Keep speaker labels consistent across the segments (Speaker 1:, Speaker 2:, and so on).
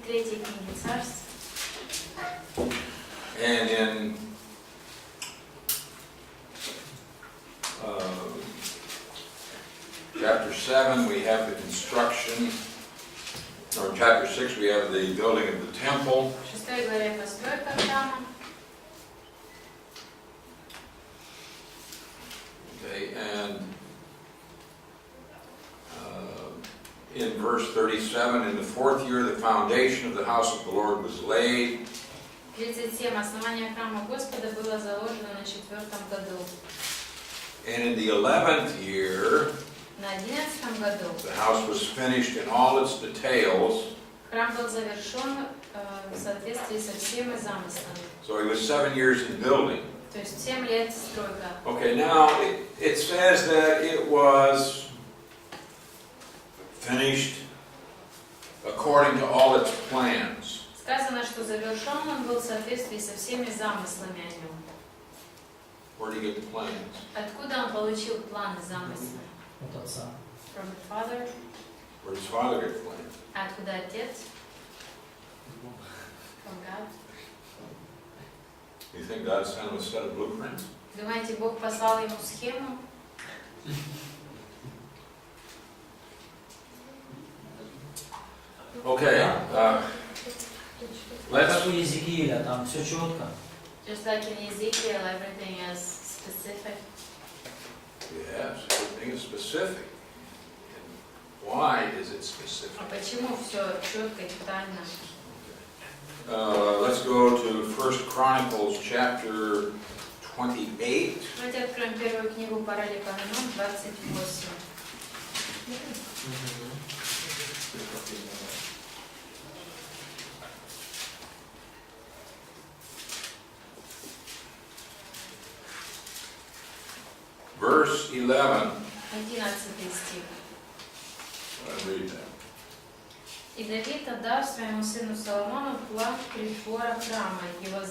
Speaker 1: 23 книге Царств.
Speaker 2: And in chapter 7 we have the construction, or chapter 6 we have the building of the temple.
Speaker 1: В 6 главе постройка храма.
Speaker 2: Okay, and in verse 37, in the 4th year the foundation of the house of the Lord was laid.
Speaker 1: 37. Основание храма Господа было заложено на 4-м году.
Speaker 2: And in the 11th year,
Speaker 1: На 11-м году
Speaker 2: the house was finished in all its details.
Speaker 1: храм был завершен в соответствии со всеми замыслами.
Speaker 2: So it was 7 years in building.
Speaker 1: То есть 7 лет стройка.
Speaker 2: Okay, now it says that it was finished according to all its plans.
Speaker 1: Сказано, что завершен он был в соответствии со всеми замыслами о нем.
Speaker 2: Where do you get the plans?
Speaker 1: Откуда он получил планы, замыслы?
Speaker 3: От отца.
Speaker 1: From the father.
Speaker 2: Where does Father get the plans?
Speaker 1: А откуда отец? From God.
Speaker 2: You think God sent him a set of blueprints?
Speaker 1: Думаете, Бог послал ему схему?
Speaker 2: Okay,
Speaker 3: Как у Езекииля, там все четко.
Speaker 1: Just like in Ezekiel, everything is specific.
Speaker 2: yes, everything is specific. And why is it specific?
Speaker 1: А почему все четко, детально?
Speaker 2: Let's go to 1 Chronicles chapter 28.
Speaker 1: Давайте откроем первую книгу Паралипоменон, 28.
Speaker 2: Verse 11.
Speaker 1: 11 стих.
Speaker 2: I read that.
Speaker 1: «И Давид, отдав своему сыну Соломону план притвора храма, его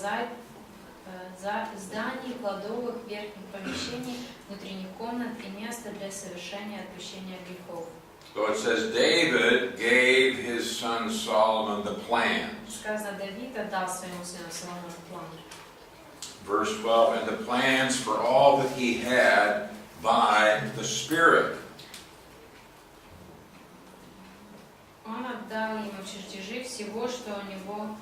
Speaker 1: зданий, кладовых, верхних помещений, внутренних комнат и места для совершения отпущения грехов».
Speaker 2: So it says David gave his son Solomon the plans.
Speaker 1: Сказано, Давид отдал своему сыну Соломону план.
Speaker 2: Verse 12, and the plans for all that he had by the Spirit.
Speaker 1: Он отдал ему чертежи всего, что у него,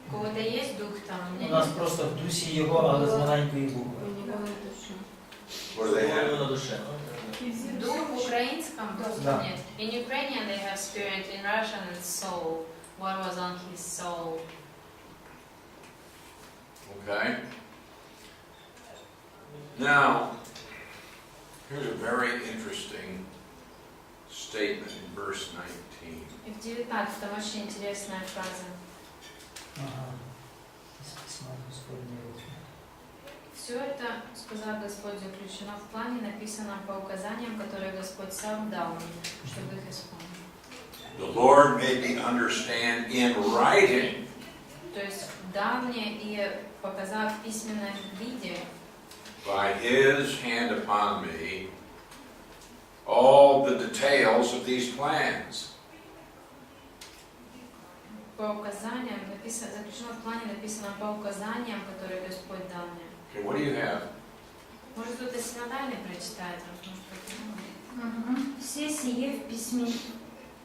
Speaker 1: у кого-то есть дух там.
Speaker 3: У нас просто в дусі його, але з маленької букви.
Speaker 1: У него душа.
Speaker 2: What do they have?
Speaker 3: На душе.
Speaker 1: Дух в украинском?
Speaker 3: Да.
Speaker 1: Нет. In Ukrainian they have spirit, in Russian it's soul. What was on his soul?
Speaker 2: Okay. Now, here's a very interesting statement in verse 19.
Speaker 1: И в 19 очень интересная фраза.
Speaker 3: Ага. Із письма Господньої руки.
Speaker 1: Все это, сказал Господь, заключено в плане, написано по указаниям, которые Господь сам дал мне, чтобы их исполнить.
Speaker 2: The Lord made me understand in writing.
Speaker 1: То есть дал мне и показал в письменном виде,
Speaker 2: By His hand upon me, all the details of these plans.
Speaker 1: по указаниям, написано, заключено в плане, написано по указаниям, которые Господь дал мне.
Speaker 2: Okay, what do you have?
Speaker 1: Может, кто-то синодальный прочитает?
Speaker 4: Все сие в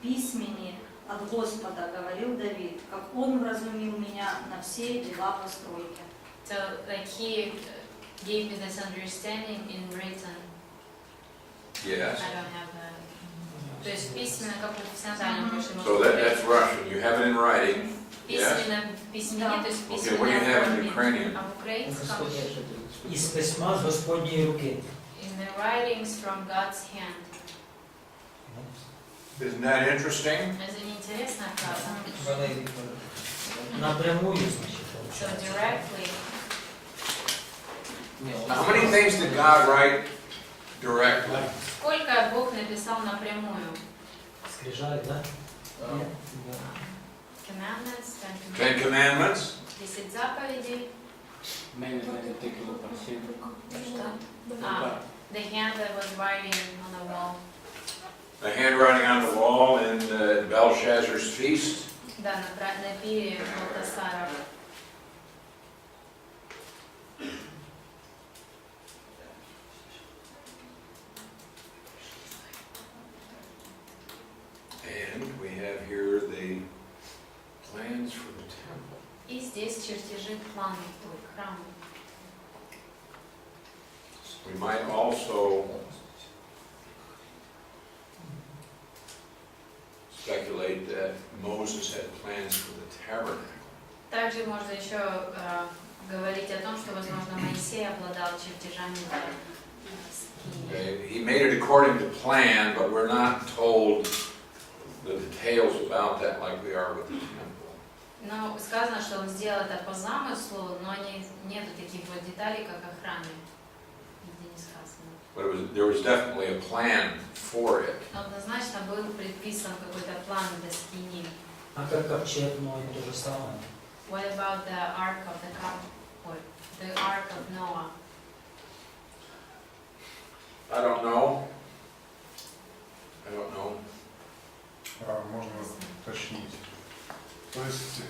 Speaker 4: письмени от Господа, говорил Давид, как Он вразумил меня на все дела постройки.
Speaker 1: So, like he gave me this understanding in written.
Speaker 2: Yes.
Speaker 1: I don't have that. То есть письменно, как в синодальном прошлом.
Speaker 2: So that's Russian. You have it in writing. Yes.
Speaker 1: Письменно, письмене, то есть
Speaker 2: Okay, what do you have in Ukrainian?
Speaker 1: А в украинском
Speaker 3: Із письма з Господньої руки.
Speaker 1: in the writings from God's hand.
Speaker 2: Isn't that interesting?
Speaker 1: Это неинтересная фраза.
Speaker 3: Напрямую, значить.
Speaker 1: So directly.
Speaker 2: How many things did God write directly?
Speaker 1: Сколько Бог написал напрямую?
Speaker 3: Скрижали, да?
Speaker 1: Commandments,
Speaker 2: Ten Commandments?
Speaker 1: 10 заповедей. The hand that was writing on the wall.
Speaker 2: The handwriting on the wall in Belshazzar's feast?
Speaker 1: Да, на пире Балтасаров.
Speaker 2: And we have here the plans for the temple.
Speaker 1: И здесь чертежи плана храма.
Speaker 2: We might also speculate that Moses had plans for the tabernacle.
Speaker 1: Также можно еще говорить о том, что, возможно, Моисей обладал чертежами для скинии.
Speaker 2: Okay, he made it according to plan, but we're not told the details about that like we are with the temple.
Speaker 1: Но сказано, что он сделал это по замыслу, но нету таких вот деталей, как о храме. Нигде не сказано.
Speaker 2: But there was definitely a plan for it.
Speaker 1: Но однозначно был предписан какой-то план для скинии.
Speaker 3: А как ковчег Ноя то же самое?
Speaker 1: What about the Ark of the Ark of Noah?
Speaker 2: I don't know.
Speaker 5: Можно уточнить. То есть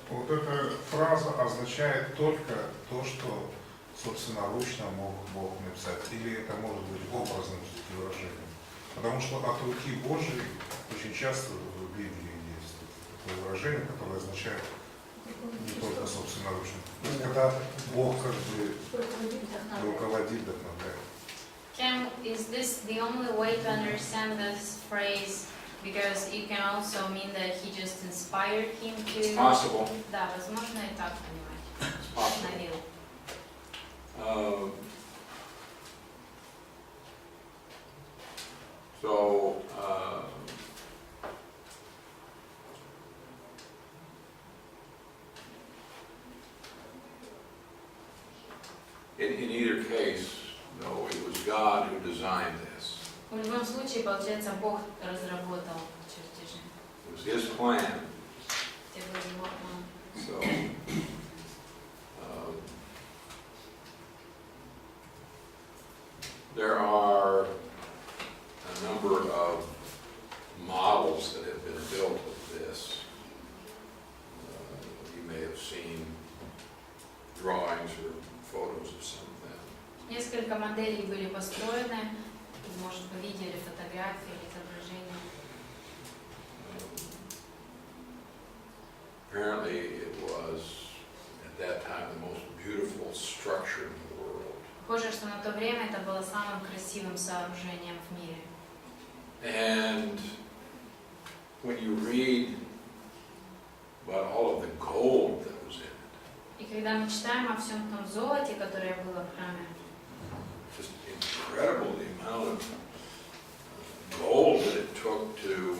Speaker 5: вот эта фраза означает только то, что собственноручно мог Бог написать, или это может быть образным выражением? Потому что от руки Божьей очень часто в Библии есть такое выражение, которое означает не только собственноручно. То есть когда Бог как бы руководит, вдохновляет.
Speaker 1: Is this the only way to understand this phrase? Because it can also mean that he just inspired him to...
Speaker 2: It's possible.
Speaker 1: Да, возможно и так понимать.
Speaker 2: It's possible.
Speaker 1: Вдохновил.
Speaker 2: In either case, no, it was God who designed this.
Speaker 1: В любом случае, получается, Бог разработал чертежи.
Speaker 2: It was His plan.
Speaker 1: Это был его план.
Speaker 2: So, there are a number of models that have been built of this. You may have seen drawings or photos of some of them.
Speaker 1: Несколько моделей были построены. Может, вы видели фотографии или изображения.
Speaker 2: Apparently, it was at that time the most beautiful structure in the world.
Speaker 1: Похоже, что на то время это было самым красивым сооружением в мире.
Speaker 2: And when you read about all of the gold that was in it,
Speaker 1: И когда мы читаем о всем том золоте, которое было в храме,
Speaker 2: just incredible the amount of gold that it took to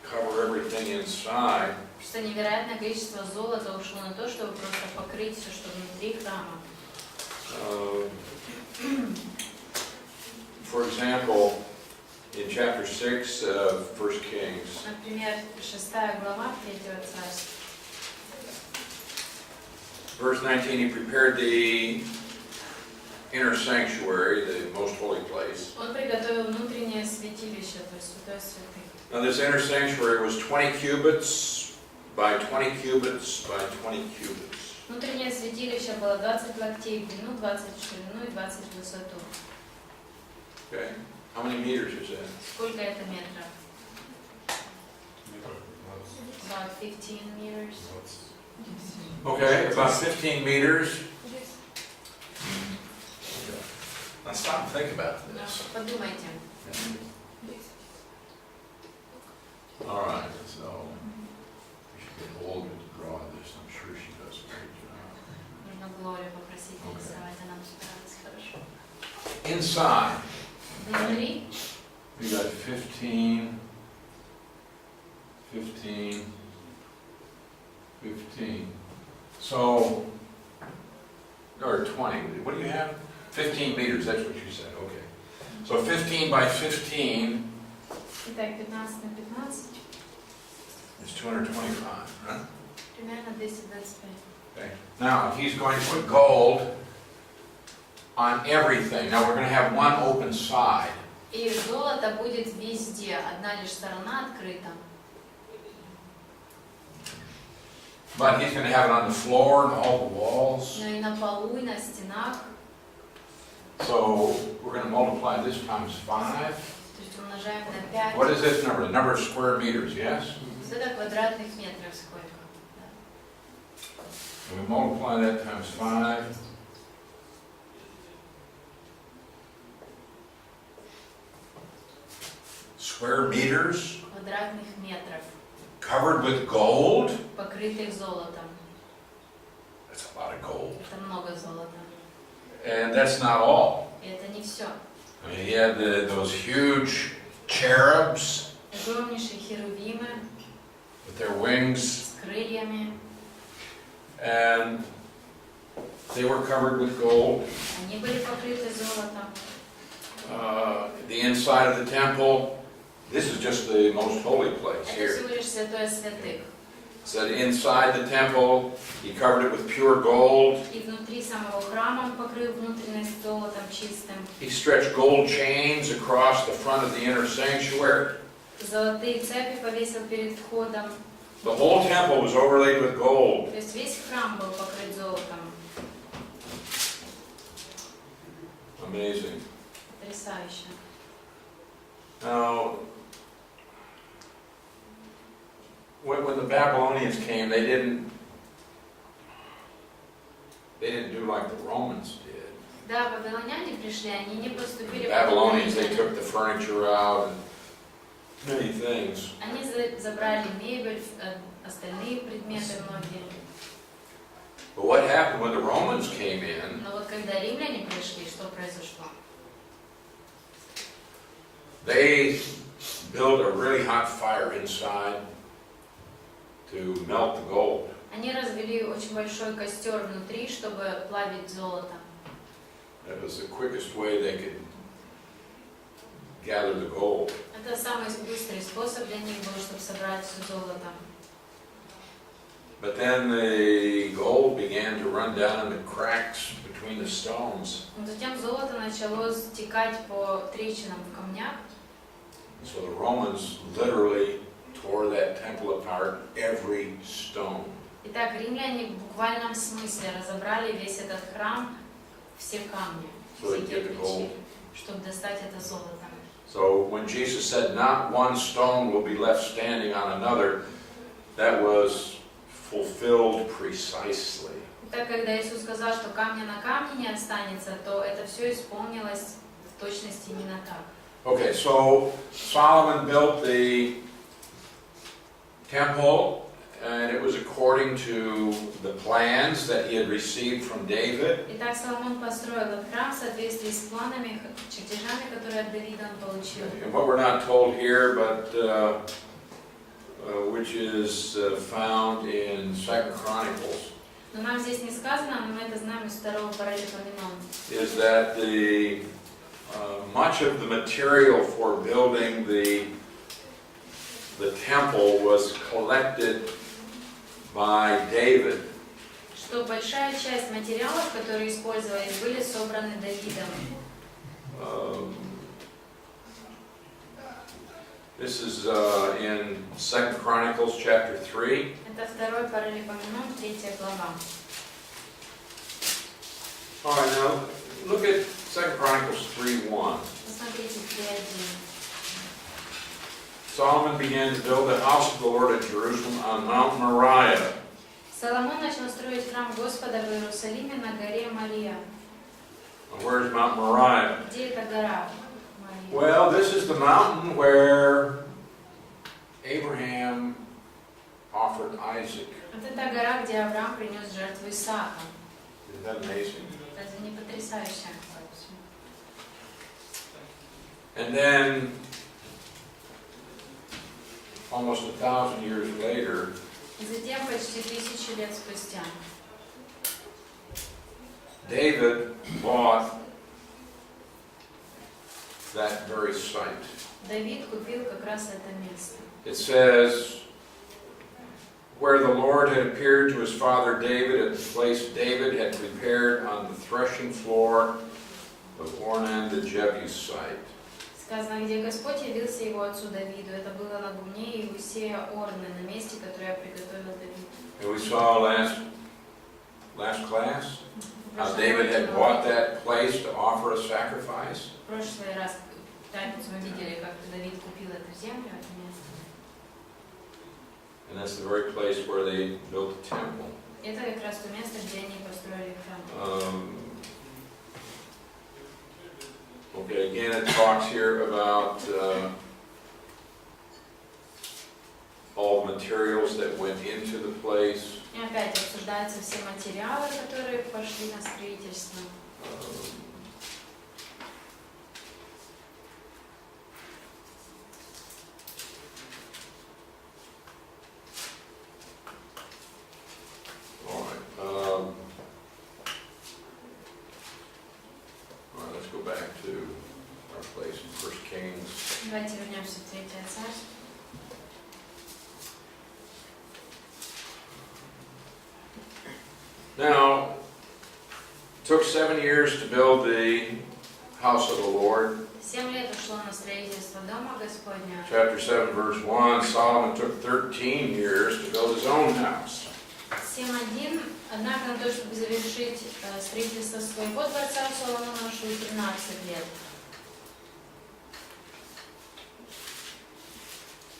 Speaker 2: cover everything inside.
Speaker 1: что невероятное количество золота ушло на то, чтобы просто покрыть все, что внутри храма.
Speaker 2: For example, in chapter 6 of 1 Kings,
Speaker 1: Например, 6 глава 3 царства.
Speaker 2: verse 19, he prepared the inner sanctuary, the most holy place.
Speaker 1: Он приготовил внутреннее святилище, то есть святое святых.
Speaker 2: Now this inner sanctuary was 20 cubits by 20 cubits by 20 cubits.
Speaker 1: Внутреннее святилище было 20 локтей в длину, 20 в ширину и 20 в высоту.
Speaker 2: Okay, how many meters is that?
Speaker 1: Сколько это метров? About 15 meters.
Speaker 2: Okay, about 15 meters. Now stop and think about
Speaker 1: Ну,
Speaker 2: this.
Speaker 1: подумайте.
Speaker 2: All right, so we should get Olga to draw this. I'm sure she does a great job.
Speaker 1: Нужно Глорию попросить нарисовать, она справится хорошо.
Speaker 2: Inside,
Speaker 1: Внутри
Speaker 2: we got 15, 15, 15. So, or 20. What do you have? 15 meters, that's what you said. Okay. So 15 by 15
Speaker 1: Итак, 15 на 15,
Speaker 2: is 225, right?
Speaker 1: примерно 225.
Speaker 2: Okay. Now, he's going to put gold on everything. Now, we're going to have one open side.
Speaker 1: И золото будет везде, одна лишь сторона открыта.
Speaker 2: But he's going to have it on the floor and all the walls.
Speaker 1: Но и на полу, и на стенах.
Speaker 2: So we're going to multiply this times 5.
Speaker 1: То есть умножаем на 5.
Speaker 2: What is this number? The number of square meters, yes?
Speaker 1: Это квадратных метров сколько?
Speaker 2: So we multiply that times 5. Square meters
Speaker 1: Квадратных метров,
Speaker 2: covered with gold.
Speaker 1: покрытых золотом.
Speaker 2: That's a lot of gold.
Speaker 1: Это много золота.
Speaker 2: And that's not all.
Speaker 1: И это не все.
Speaker 2: I mean, he had those huge cherubs
Speaker 1: Огромнейшие херувимы
Speaker 2: with their wings,
Speaker 1: с крыльями.
Speaker 2: and they were covered with gold.
Speaker 1: Они были покрыты золотом.
Speaker 2: The inside of the temple, this is just the most holy place
Speaker 1: Это
Speaker 2: here.
Speaker 1: всего лишь святое святых.
Speaker 2: Said inside the temple, he covered it with pure gold.
Speaker 1: И внутри самого храма он покрыл внутренность золотом чистым.
Speaker 2: He stretched gold chains across the front of the inner sanctuary.
Speaker 1: Золотые цепи повесил перед входом.
Speaker 2: The whole temple was overlaid with gold.
Speaker 1: То есть весь храм был покрыт золотом.
Speaker 2: Amazing.
Speaker 1: Потрясающе.
Speaker 2: Now, when the Babylonians came, they didn't do like the Romans did.
Speaker 1: Да, вавилоняне пришли, они не поступили
Speaker 2: The
Speaker 1: как
Speaker 2: Babylonians, they
Speaker 1: римляне.
Speaker 2: took the furniture out and many things.
Speaker 1: Они забрали мебель, остальные предметы многие.
Speaker 2: But what happened when the Romans came in?
Speaker 1: Но вот когда римляне пришли, что произошло?
Speaker 2: They built a really hot fire inside to melt the gold.
Speaker 1: Они развели очень большой костер внутри, чтобы плавить золото.
Speaker 2: That was the quickest way they could gather the gold.
Speaker 1: Это самый быстрый способ для них был, чтобы собрать все золото.
Speaker 2: But then the gold began to run down in the cracks between the stones.
Speaker 1: Но затем золото начало стекать по трещинам в камнях.
Speaker 2: So the Romans literally tore that temple apart, every stone.
Speaker 1: Итак, римляне в буквальном смысле разобрали весь этот храм, все камни, все кирпичи, чтобы достать это золото.
Speaker 2: So when Jesus said, "Not one stone will be left standing on another," that was fulfilled precisely.
Speaker 1: Итак, когда Иисус сказал, что камня на камне не останется, то это все исполнилось в точности именно так.
Speaker 2: Okay, so Solomon built the temple, and it was according to the plans that he had received from David.
Speaker 1: Итак, Соломон построил этот храм в соответствии с планами, чертежами, которые от Давида он получил.
Speaker 2: And what we're not told here, but which is found in 2 Chronicles,
Speaker 1: Но нам здесь не сказано, но мы это знаем из второго Паралипоменона,
Speaker 2: is that much of the material for building the temple was collected by David.
Speaker 1: что большая часть материалов, которые использовались, были собраны Давидом.
Speaker 2: This is in 2 Chronicles chapter 3.
Speaker 1: Это второй Паралипоменон, 3 глава.
Speaker 2: All right, now look at 2 Chronicles 3:1.
Speaker 1: Посмотрите, 3:1.
Speaker 2: Solomon began to build the house of the Lord at Jerusalem on Mount Moriah.
Speaker 1: Соломон начал строить храм Господа в Иерусалиме на горе Мария.
Speaker 2: Where's Mount Moriah?
Speaker 1: Где эта гора? Мария?
Speaker 2: Well, this is the mountain where Abraham offered Isaac.
Speaker 1: Это та гора, где Авраам принес жертву Исаака.
Speaker 2: Isn't that amazing?
Speaker 1: Разве не потрясающе?
Speaker 2: And then, almost 1,000 years later,
Speaker 1: И затем, почти 1000 лет спустя,
Speaker 2: David bought that very site.
Speaker 1: Давид купил как раз это место.
Speaker 2: It says, where the Lord had appeared to his father David at the place David had prepared on the threshing floor of Ornan the Jebusite.
Speaker 1: Сказано, где Господь явился его отцу Давиду. Это было на гумне Иусея Орны, на месте, которое приготовил Давид.
Speaker 2: And we saw last class how David had bought that place to offer a sacrifice.
Speaker 1: В прошлый раз, в пятницу, мы видели, как Давид купил эту землю, это место.
Speaker 2: And that's the very place where they built the temple.
Speaker 1: Это как раз то место, где они построили храм.
Speaker 2: Okay, again it talks here about all the materials that went into the place.
Speaker 1: И опять обсуждаются все материалы, которые пошли на строительство.
Speaker 2: Let's go back to our place in 1 Kings.
Speaker 1: Давайте вернемся в Третье Царство.
Speaker 2: Now, it took 7 years to build the house of the Lord.
Speaker 1: 7 лет ушло на строительство дома Господня.
Speaker 2: Chapter 7, verse 1, Solomon took 13 years to build his own house.
Speaker 1: 7:1. Однако на то, чтобы завершить строительство своего дворца, Соломон ушел 13 лет.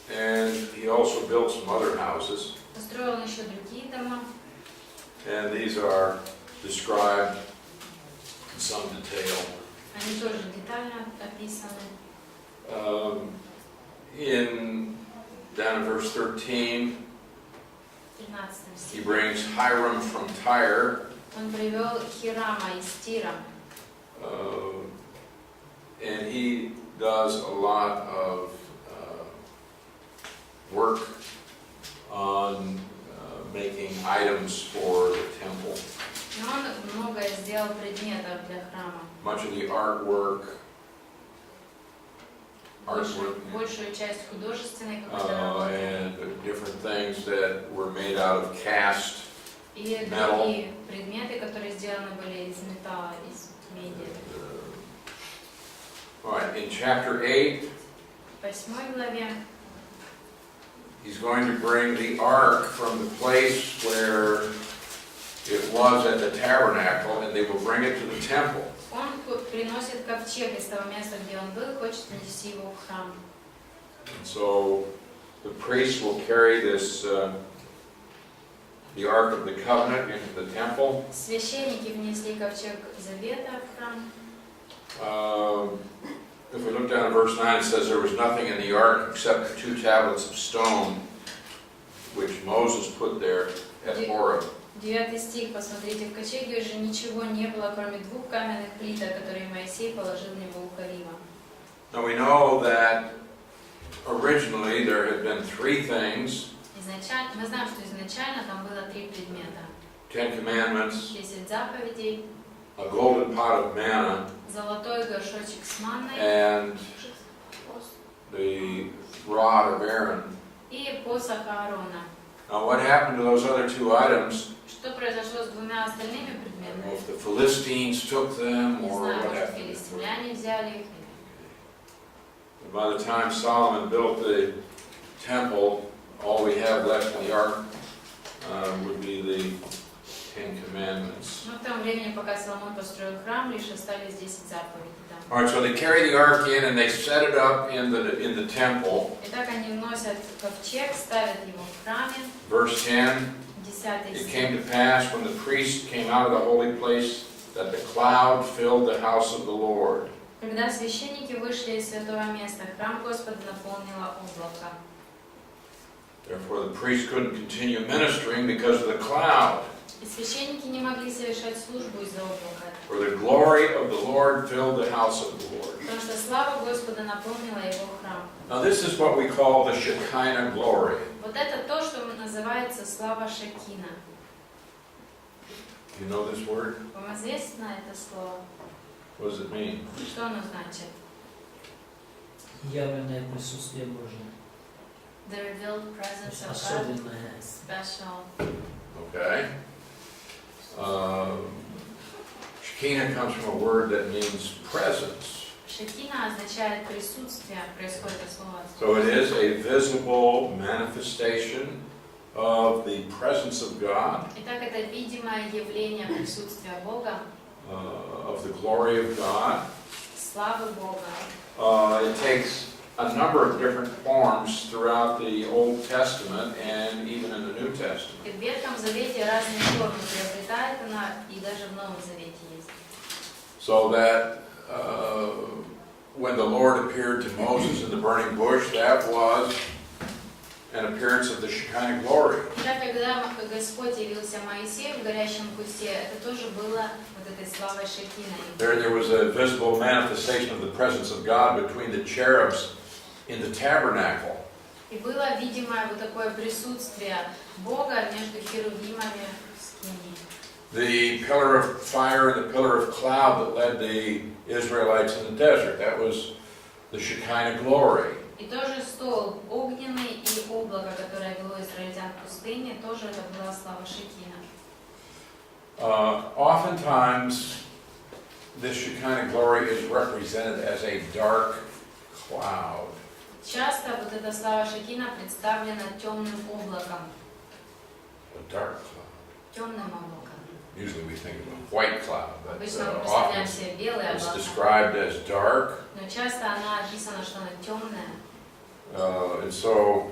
Speaker 2: And he also built some other houses.
Speaker 1: Построил еще другие дома.
Speaker 2: And these are described in some detail.
Speaker 1: Они тоже детально описаны.
Speaker 2: Down in verse 13,
Speaker 1: 13
Speaker 2: he
Speaker 1: стих.
Speaker 2: brings Hiram from Tyre.
Speaker 1: Он привел Хирама из Тира.
Speaker 2: And he does a lot of work on making items for the temple.
Speaker 1: Но он многое сделал предметов для храма.
Speaker 2: Much of the artwork,
Speaker 1: Большую часть художественной какой-то работы.
Speaker 2: and different things that were made out of cast
Speaker 1: И
Speaker 2: metal.
Speaker 1: другие предметы, которые сделаны были из металла, из меди.
Speaker 2: All right, in chapter 8,
Speaker 1: В 8 главе
Speaker 2: he's going to bring the ark from the place where it was at the tabernacle, and they will bring it to the temple.
Speaker 1: он приносит ковчег из того места, где он был, хочет нанести его в храм.
Speaker 2: And so the priests will carry this, the Ark of the Covenant into the temple.
Speaker 1: Священники внесли ковчег завета в храм.
Speaker 2: If we look down at verse 9, it says there was nothing in the ark except the 2 tablets of stone which Moses put there at Horeb.
Speaker 1: 9 стих, посмотрите, в ковчеге уже ничего не было, кроме 2 каменных плиток, которые Моисей положил в него у Харима.
Speaker 2: Now we know that originally there had been 3 things.
Speaker 1: Мы знаем, что изначально там было 3 предмета.
Speaker 2: 10 commandments,
Speaker 1: 10 заповедей,
Speaker 2: a golden pot of manna,
Speaker 1: золотой горшочек с манной
Speaker 2: and the rod of Aaron.
Speaker 1: и посох Аарона.
Speaker 2: Now what happened to those other 2 items?
Speaker 1: Что произошло с 2 остальными
Speaker 2: I don't know
Speaker 1: предметами?
Speaker 2: if the Philistines took them
Speaker 1: Не
Speaker 2: or
Speaker 1: знаю,
Speaker 2: what
Speaker 1: может,
Speaker 2: happened.
Speaker 1: филистимляне взяли их.
Speaker 2: But by the time Solomon built the temple, all we have left in the ark would be the 10 commandments.
Speaker 1: Но в том времени, пока Соломон построил храм, лишь остались 10 заповедей там.
Speaker 2: All right, so they carry the ark in and they set it up in the temple.
Speaker 1: Итак, они вносят ковчег, ставят его в храме.
Speaker 2: Verse 10,
Speaker 1: 10
Speaker 2: it
Speaker 1: стих.
Speaker 2: came to pass when the priest came out of the holy place that the cloud filled the house of the Lord.
Speaker 1: Когда священники вышли из святого места, храм Господа наполнило облако.
Speaker 2: Therefore the priest couldn't continue ministering because of the cloud.
Speaker 1: И священники не могли совершать службу из-за облака,
Speaker 2: For the glory of the Lord filled the house of the Lord.
Speaker 1: потому что слава Господа наполнила его храм.
Speaker 2: Now this is what we call the Shekinah glory.
Speaker 1: Вот это то, что называется слава Шекина.
Speaker 2: You know this word?
Speaker 1: Вам известно это слово?
Speaker 2: What does it mean?
Speaker 1: Что оно значит?
Speaker 3: Явленное присутствие Божье.
Speaker 1: The revealed presence of God,
Speaker 3: Особенное.
Speaker 1: special.
Speaker 2: Okay. Shekinah comes from a word that means presence.
Speaker 1: Шекина означает присутствие, происходит от слова.
Speaker 2: So it is a visible manifestation of the presence of God,
Speaker 1: Итак, это видимое явление присутствия Бога,
Speaker 2: of the glory of God.
Speaker 1: славы Бога.
Speaker 2: It takes a number of different forms throughout the Old Testament and even in the New Testament.
Speaker 1: И в Ветхом Завете разные формы приобретает она, и даже в Новом Завете есть.
Speaker 2: So that when the Lord appeared to Moses in the burning bush, that was an appearance of the Shekinah glory.
Speaker 1: Итак, когда Господь явился Моисею в горящем кусте, это тоже было вот этой славой Шекиной.
Speaker 2: There was a visible manifestation of the presence of God between the cherubs in the tabernacle.
Speaker 1: И было видимое вот такое присутствие Бога между херувимами в скинии.
Speaker 2: The pillar of fire and the pillar of cloud that led the Israelites in the desert, that was the Shekinah glory.
Speaker 1: И тоже столб огненный и облако, которое вело израильтян в пустыне, тоже это была слава Шекина.
Speaker 2: Oftentimes, this Shekinah glory is represented as a dark cloud.
Speaker 1: Часто вот эта слава Шекина представлена темным облаком.
Speaker 2: A dark cloud.
Speaker 1: Темным облаком.
Speaker 2: Usually we think of a white cloud, but
Speaker 1: Обычно мы
Speaker 2: often
Speaker 1: представляем себе белые
Speaker 2: it's
Speaker 1: облака.
Speaker 2: described as dark.
Speaker 1: Но часто она описана, что она темная.
Speaker 2: And so,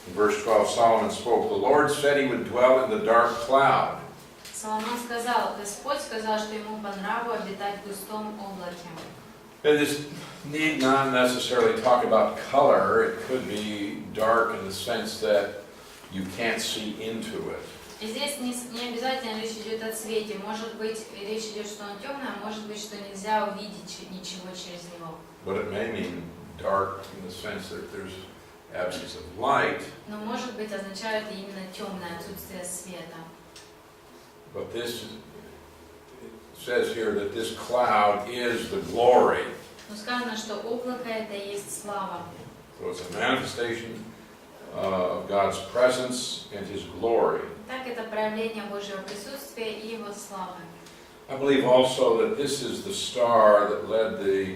Speaker 2: in verse 12, Solomon spoke, the Lord said he would dwell in the dark cloud.
Speaker 1: Соломон сказал, Господь сказал, что ему по нраву обитать в густом облаке.
Speaker 2: And this need not necessarily talk about color. It could be dark in the sense that you can't see into it.
Speaker 1: И здесь не обязательно речь идет о цвете. Может быть, речь идет, что он темный, а может быть, что нельзя увидеть ничего через него.
Speaker 2: But it may mean dark in the sense that there's absence of light.
Speaker 1: Но может быть, означает именно темное отсутствие света.
Speaker 2: But this it says here that this cloud is the glory.
Speaker 1: Но сказано, что облако это и есть слава.
Speaker 2: So it's a manifestation of God's presence and His glory.
Speaker 1: Так это проявление Божьего присутствия и Его славы.
Speaker 2: I believe also that this is the star that led the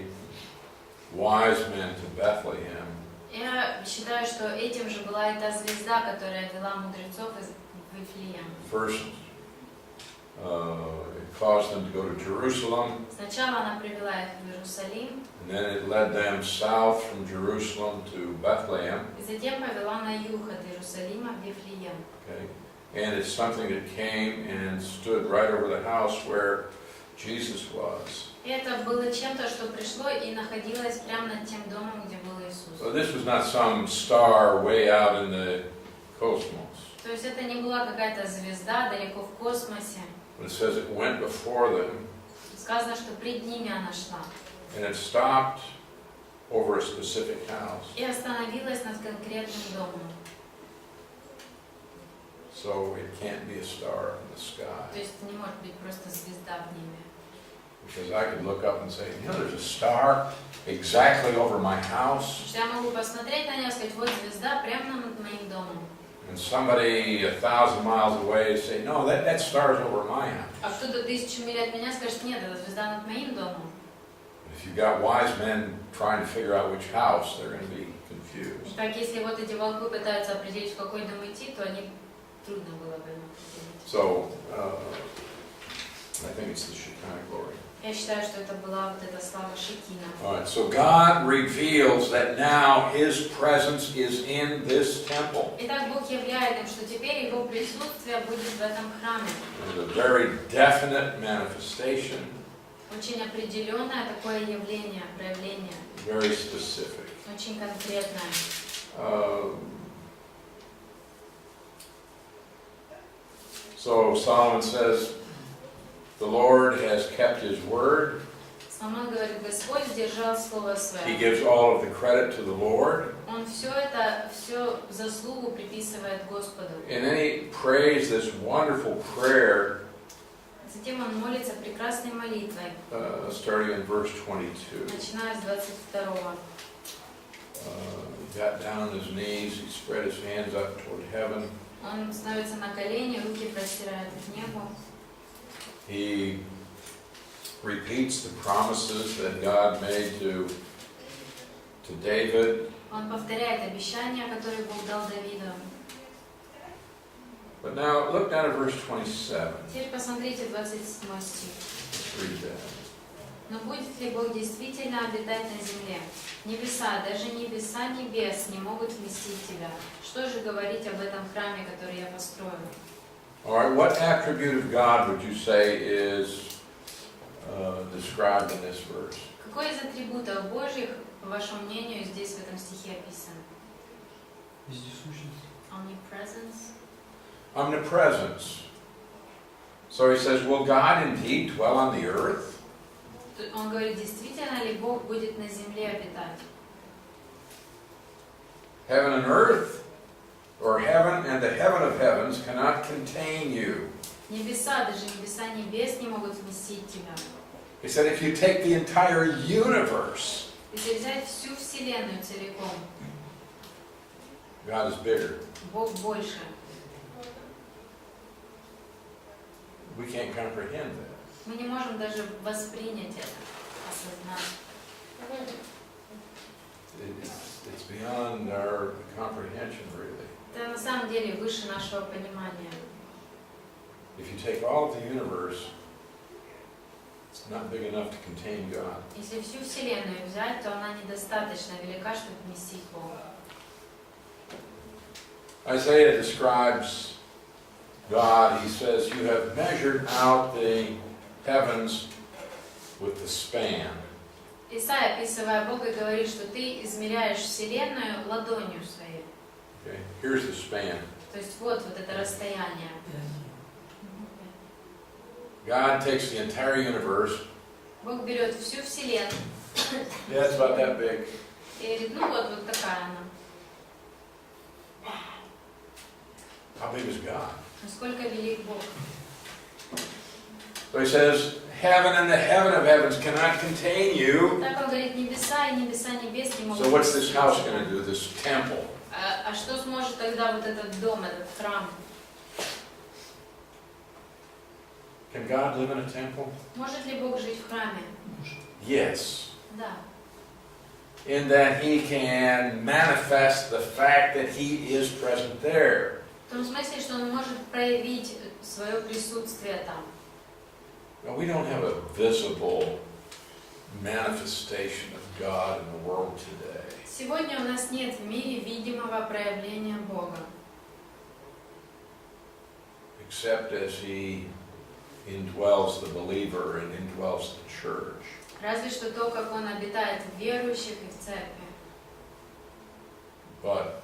Speaker 2: wise men to Bethlehem.
Speaker 1: Я считаю, что этим же была и та звезда, которая вела мудрецов из Вифлеема.
Speaker 2: First, it caused them to go to Jerusalem,
Speaker 1: Сначала она привела их в Иерусалим,
Speaker 2: and then it led them south from Jerusalem to Bethlehem.
Speaker 1: и затем повела на юг от Иерусалима в Вифлеем.
Speaker 2: Okay? And it's something that came and stood right over the house where Jesus was.
Speaker 1: И это было чем-то, что пришло и находилось прямо над тем домом, где был Иисус.
Speaker 2: So this was not some star way out in the cosmos.
Speaker 1: То есть это не была какая-то звезда далеко в космосе.
Speaker 2: But it says it went before them,
Speaker 1: Сказано, что пред ними она шла.
Speaker 2: and it stopped over a specific house.
Speaker 1: И остановилась над конкретным домом.
Speaker 2: So it can't be a star in the
Speaker 1: То
Speaker 2: sky.
Speaker 1: есть это не может быть просто звезда в небе.
Speaker 2: Because I could look up and say, you know, there's a star exactly over my house.
Speaker 1: Потому что я могу посмотреть на нее и сказать, вот звезда прямо над моим домом.
Speaker 2: And somebody 1,000 miles away say, no, that star's over my house.
Speaker 1: А кто-то 1000 миль от меня скажет, нет, это звезда над моим домом.
Speaker 2: If you've got wise men trying to figure out which house, they're going to be confused.
Speaker 1: Так, если вот эти волки пытаются определить, в какой дом идти, то они трудно было бы им определить.
Speaker 2: So, I think it's the Shekinah glory.
Speaker 1: Я считаю, что это была вот эта слава Шекина.
Speaker 2: All right, so God reveals that now His presence is in this temple.
Speaker 1: Итак, Бог являет им, что теперь Его присутствие будет в этом храме.
Speaker 2: It's a very definite manifestation,
Speaker 1: Очень определенное такое явление, проявление,
Speaker 2: very specific.
Speaker 1: очень конкретное.
Speaker 2: So Solomon says, the Lord has kept His word.
Speaker 1: Соломон говорит, Господь сдержал слово
Speaker 2: He
Speaker 1: свое.
Speaker 2: gives all of the credit to the Lord.
Speaker 1: Он все заслугу приписывает Господу.
Speaker 2: And then he prays this wonderful prayer,
Speaker 1: Затем он молится прекрасной молитвой,
Speaker 2: starting in verse 22.
Speaker 1: начиная с 22-го.
Speaker 2: He got down on his knees, he spread his hands up toward heaven.
Speaker 1: Он становится на колени, руки простирает к небу.
Speaker 2: He repeats the promises that God made to David.
Speaker 1: Он повторяет обещания, которые Бог дал Давиду.
Speaker 2: But now look down at verse 27.
Speaker 1: Теперь посмотрите 27 стих.
Speaker 2: Let's read that.
Speaker 1: Но будет ли Бог действительно обитать на земле? Небеса, даже небеса небес не могут вместить тебя. Что же говорить об этом храме, который я построю?
Speaker 2: All right, what attribute of God would you say is described in this verse?
Speaker 1: Какой из атрибутов Божьих, по вашему мнению, здесь в этом стихе описан?
Speaker 3: Вездесущность.
Speaker 1: Omnipresence.
Speaker 2: Omnipresence. So he says, will God indeed dwell on the earth?
Speaker 1: Он говорит, действительно ли Бог будет на земле обитать?
Speaker 2: Heaven and earth, or heaven and the heaven of heavens cannot contain you.
Speaker 1: Небеса, даже небеса небес не могут вместить тебя.
Speaker 2: He said, if you take the entire universe,
Speaker 1: Если взять всю Вселенную целиком,
Speaker 2: God is bigger.
Speaker 1: Бог больше.
Speaker 2: We can't comprehend that.
Speaker 1: Мы не можем даже воспринять это, осознать.
Speaker 2: It's beyond our comprehension, really.
Speaker 1: Это на самом деле выше нашего понимания.
Speaker 2: If you take all of the universe, it's not big enough to contain God.
Speaker 1: Если всю Вселенную взять, то она недостаточно велика, чтобы вместить Бога.
Speaker 2: Isaiah describes God, he says, you have measured out the heavens with the span.
Speaker 1: Исайя, описывая Бога, говорит, что ты измеряешь Вселенную ладонью своей.
Speaker 2: Okay? Here's the span.
Speaker 1: То есть вот это расстояние.
Speaker 2: God takes the entire universe.
Speaker 1: Бог берет всю Вселенную
Speaker 2: Yeah, it's about that big.
Speaker 1: и говорит, ну вот такая она.
Speaker 2: How big is God?
Speaker 1: Насколько велик Бог.
Speaker 2: So he says, heaven and the heaven of heavens cannot contain you.
Speaker 1: Так он говорит, небеса и небеса небес не могут.
Speaker 2: So what's this
Speaker 1: вместить
Speaker 2: house
Speaker 1: тебя.
Speaker 2: going to do, this temple?
Speaker 1: А что сможет тогда вот этот дом, этот храм?
Speaker 2: Can God live in a temple?
Speaker 1: Может ли Бог жить в храме?
Speaker 2: Yes.
Speaker 1: Да.
Speaker 2: In that he can manifest the fact that he is present there.
Speaker 1: В том смысле, что он может проявить свое присутствие там.
Speaker 2: Now, we don't have a visible manifestation of God in the world today.
Speaker 1: Сегодня у нас нет в мире видимого проявления Бога.
Speaker 2: Except as he indwells the believer and indwells the church.
Speaker 1: Разве что то, как он обитает в верующих и в церкви.
Speaker 2: But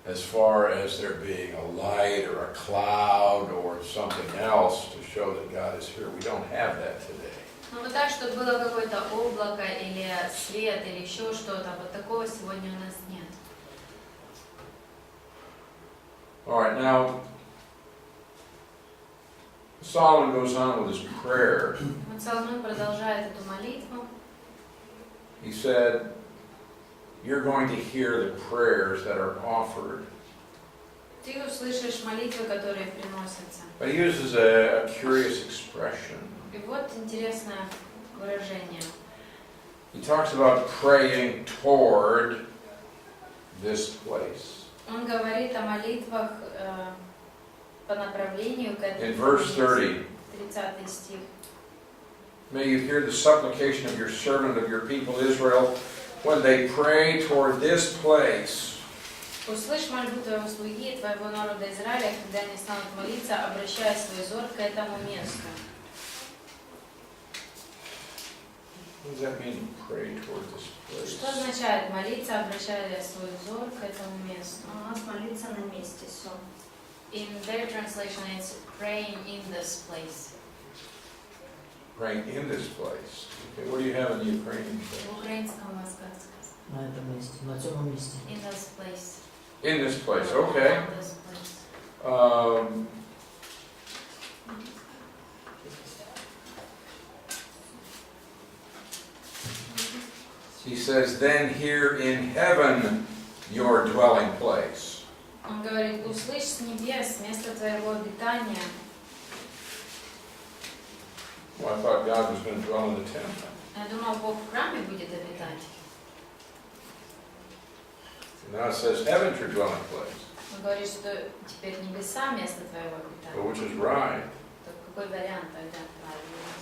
Speaker 2: as far as there being a light or a cloud or something else to show that God is here, we don't have that today.
Speaker 1: Но вот так, чтобы было какое-то облако или свет или еще что-то, вот такого сегодня у нас нет.
Speaker 2: All right, now Solomon goes on with his prayer.
Speaker 1: Вот Соломон продолжает эту молитву.
Speaker 2: He said, you're going to hear the prayers that are offered.
Speaker 1: Ты услышишь молитвы, которые приносятся.
Speaker 2: But he uses a curious expression.
Speaker 1: И вот интересное выражение.
Speaker 2: He talks about praying toward this place.
Speaker 1: Он говорит о молитвах по направлению к этому.
Speaker 2: In verse 30,
Speaker 1: 30 стих.
Speaker 2: may you hear the supplication of your servant, of your people Israel, when they pray toward this place.
Speaker 1: Услышь мольбу твоего слуги и твоего народа Израиля, когда они станут молиться, обращая свой взор к этому месту.
Speaker 2: What does that mean, pray toward this place?
Speaker 1: Что означает молиться, обращая свой взор к этому месту?
Speaker 4: У нас молиться на месте все.
Speaker 1: In their translation, it's praying in this place.
Speaker 2: Praying in this place. Okay, what do you have in the Ukrainian?
Speaker 1: В украинском у вас как сказано?
Speaker 3: На этом месте, на темном месте.
Speaker 1: In this place.
Speaker 2: In this place, okay.
Speaker 1: In this place.
Speaker 2: He says, then here in heaven your dwelling place.
Speaker 1: Он говорит, услышь с небес место твоего обитания.
Speaker 2: Well, I thought God was going to dwell in the temple.
Speaker 1: Я думал, Бог в храме будет обитать.
Speaker 2: And now it says heaven's your dwelling place.
Speaker 1: Он говорит, что теперь небеса место твоего
Speaker 2: But
Speaker 1: обитания.
Speaker 2: which is right?
Speaker 1: То какой вариант тогда правильный?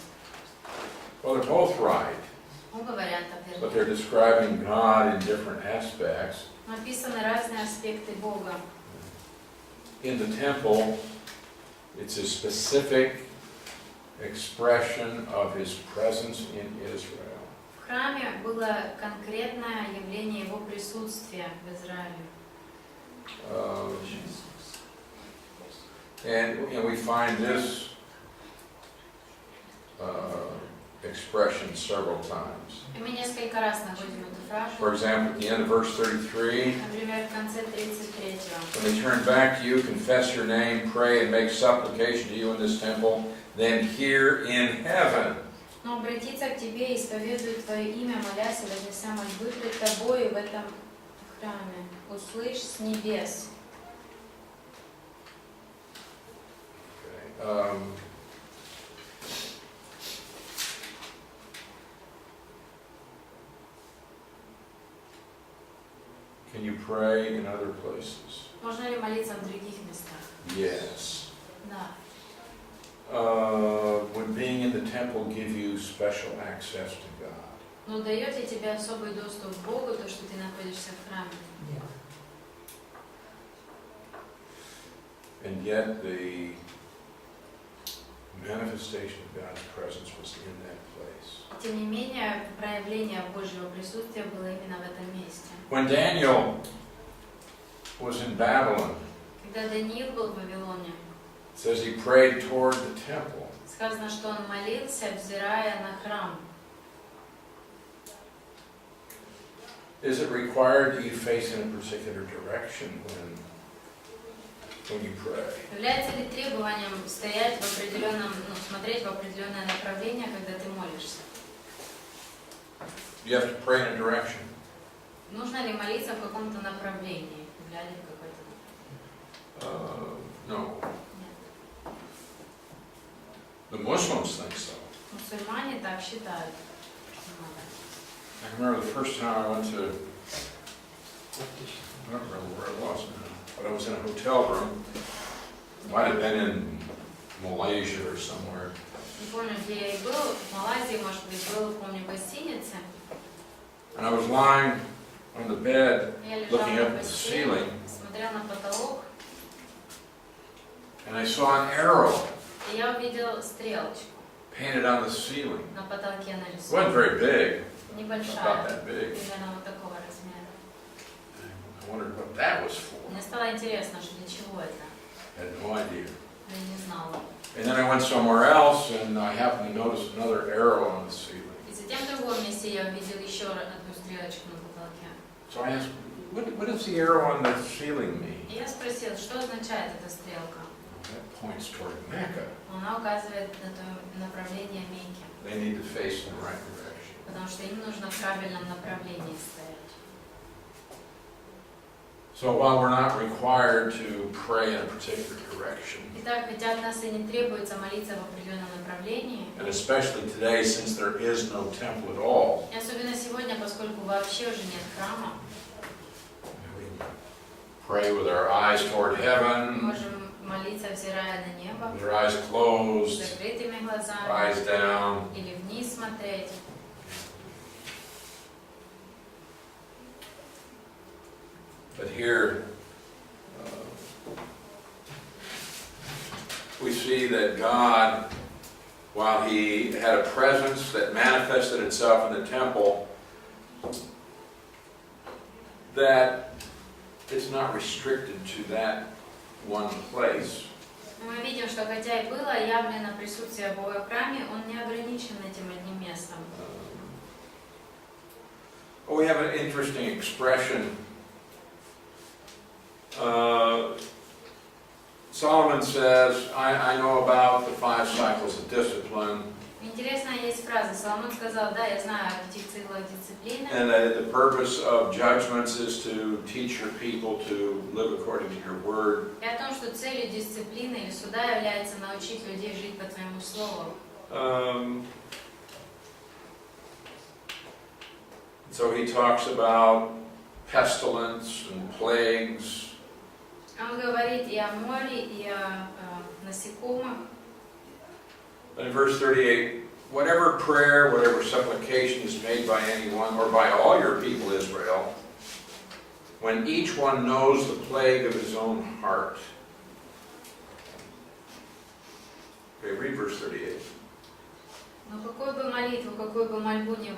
Speaker 2: Well, they're both right,
Speaker 1: Оба варианта
Speaker 2: but
Speaker 1: верны.
Speaker 2: they're describing God in different aspects.
Speaker 1: Написаны разные аспекты Бога.
Speaker 2: In the temple, it's a specific expression of His presence in Israel.
Speaker 1: В храме было конкретное явление Его присутствия в Израиле.
Speaker 2: And we find this expression several times.
Speaker 1: И мы несколько раз находим эту
Speaker 2: For
Speaker 1: фразу.
Speaker 2: example, at the end of verse 33,
Speaker 1: Например, в конце 33-го.
Speaker 2: when they turn back to you, confess your name, pray and make supplication to you in this temple, then hear in heaven.
Speaker 1: Но обратиться к тебе, исповедуя твое имя, молясь и вознеся мольбы пред тобою в этом храме. Услышь с небес.
Speaker 2: Okay. Can you pray in other places?
Speaker 1: Можно ли молиться в других местах?
Speaker 2: Yes.
Speaker 1: Да.
Speaker 2: Would being in the temple give you special access to God?
Speaker 1: Но дает ли тебе особый доступ к Богу то, что ты находишься в храме?
Speaker 3: Нет.
Speaker 2: And yet the manifestation of God's presence was in that place.
Speaker 1: Тем не менее, проявление Божьего присутствия было именно в этом месте.
Speaker 2: When Daniel was in Babylon,
Speaker 1: Когда Даниил был в Вавилоне,
Speaker 2: it says he prayed toward the temple.
Speaker 1: сказано, что он молился, взирая на храм.
Speaker 2: Is it required that you face in a particular direction when you pray?
Speaker 1: Является ли требованием стоять в определенном, смотреть в определенное направление, когда ты молишься?
Speaker 2: You have to pray in a direction.
Speaker 1: Нужно ли молиться в каком-то направлении, глядя в какое-то?
Speaker 2: No.
Speaker 1: Нет.
Speaker 2: The Muslims think so.
Speaker 1: Мусульмане так считают. что надо.
Speaker 2: I remember the first time I went to, I don't remember where it was now, but I was in a hotel room. Might have been in Malaysia or somewhere.
Speaker 1: Не помню, где я и был, в Малайзии, может быть, был, помню, в гостинице.
Speaker 2: And I was lying on the bed,
Speaker 1: Я лежал
Speaker 2: looking
Speaker 1: на
Speaker 2: up at the
Speaker 1: постели,
Speaker 2: ceiling,
Speaker 1: смотрел на потолок,
Speaker 2: and I saw an arrow
Speaker 1: и я увидел стрелочку
Speaker 2: painted on the ceiling.
Speaker 1: на потолке
Speaker 2: It
Speaker 1: нарисована.
Speaker 2: wasn't very big, about
Speaker 1: Небольшая,
Speaker 2: that big.
Speaker 1: примерно вот такого размера.
Speaker 2: I wondered what that was for.
Speaker 1: Мне стало интересно, что для чего это.
Speaker 2: I had no idea.
Speaker 1: Я не знала.
Speaker 2: And then I went somewhere else, and I happened to notice another arrow on the ceiling.
Speaker 1: И затем в другом месте я увидел еще одну стрелочку на потолке.
Speaker 2: So I asked, what does the arrow on the ceiling mean?
Speaker 1: И я спросил, что означает эта стрелка?
Speaker 2: That points toward Mecca.
Speaker 1: Она указывает на то направление Мекки,
Speaker 2: They need to face in the right direction.
Speaker 1: потому что им нужно в правильном направлении стоять.
Speaker 2: So while we're not required to pray in a particular direction,
Speaker 1: Итак, хотя от нас и не требуется молиться в определенном направлении,
Speaker 2: and especially today since there is no temple at all,
Speaker 1: и особенно сегодня, поскольку вообще уже нет храма,
Speaker 2: we pray with our eyes toward
Speaker 1: мы
Speaker 2: heaven,
Speaker 1: можем молиться, взирая на небо,
Speaker 2: with our eyes
Speaker 1: с
Speaker 2: closed,
Speaker 1: закрытыми глазами,
Speaker 2: eyes down.
Speaker 1: или вниз смотреть.
Speaker 2: But here, we see that God, while He had a presence that manifested itself in the temple, that it's not restricted to that one place.
Speaker 1: Мы видим, что хотя и было явлено присутствие Бога в храме, Он не ограничен этим одним местом.
Speaker 2: We have an interesting expression. Solomon says, I know about the 5 cycles of discipline,
Speaker 1: Интересно, есть фраза. Соломон сказал, да, я знаю о 5 циклах дисциплины,
Speaker 2: and that the purpose of judgments is to teach your people to live according to your word.
Speaker 1: и о том, что целью дисциплины или суда является научить людей жить по Твоему Слову.
Speaker 2: So he talks about pestilence and plagues.
Speaker 1: Он говорит и о море, и о насекомых.
Speaker 2: And in verse 38, whatever prayer, whatever supplication is made by anyone or by all your people Israel, when each one knows the plague of his own heart. Okay, read verse 38.
Speaker 1: Но какую бы молитву, какую бы мольбу не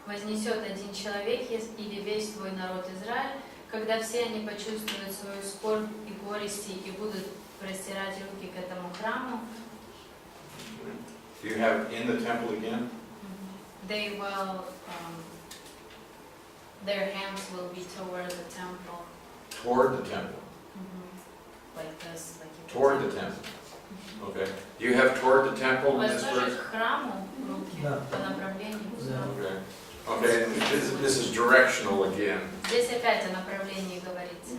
Speaker 1: вознесет один человек или весь твой народ Израиль, когда все они почувствуют свою скорбь и горести и будут простирать руки к этому храму,
Speaker 2: Do you have in the temple again?
Speaker 1: they will, their hands will be toward the temple.
Speaker 2: Toward the temple.
Speaker 1: Like this, like you
Speaker 2: Toward the temple. Okay. Do you have toward the temple in this
Speaker 1: Возложить
Speaker 2: verse?
Speaker 1: к храму руки
Speaker 3: Да.
Speaker 1: по направлению к храму.
Speaker 2: Okay. Okay, this is directional again.
Speaker 1: Здесь опять о направлении говорится.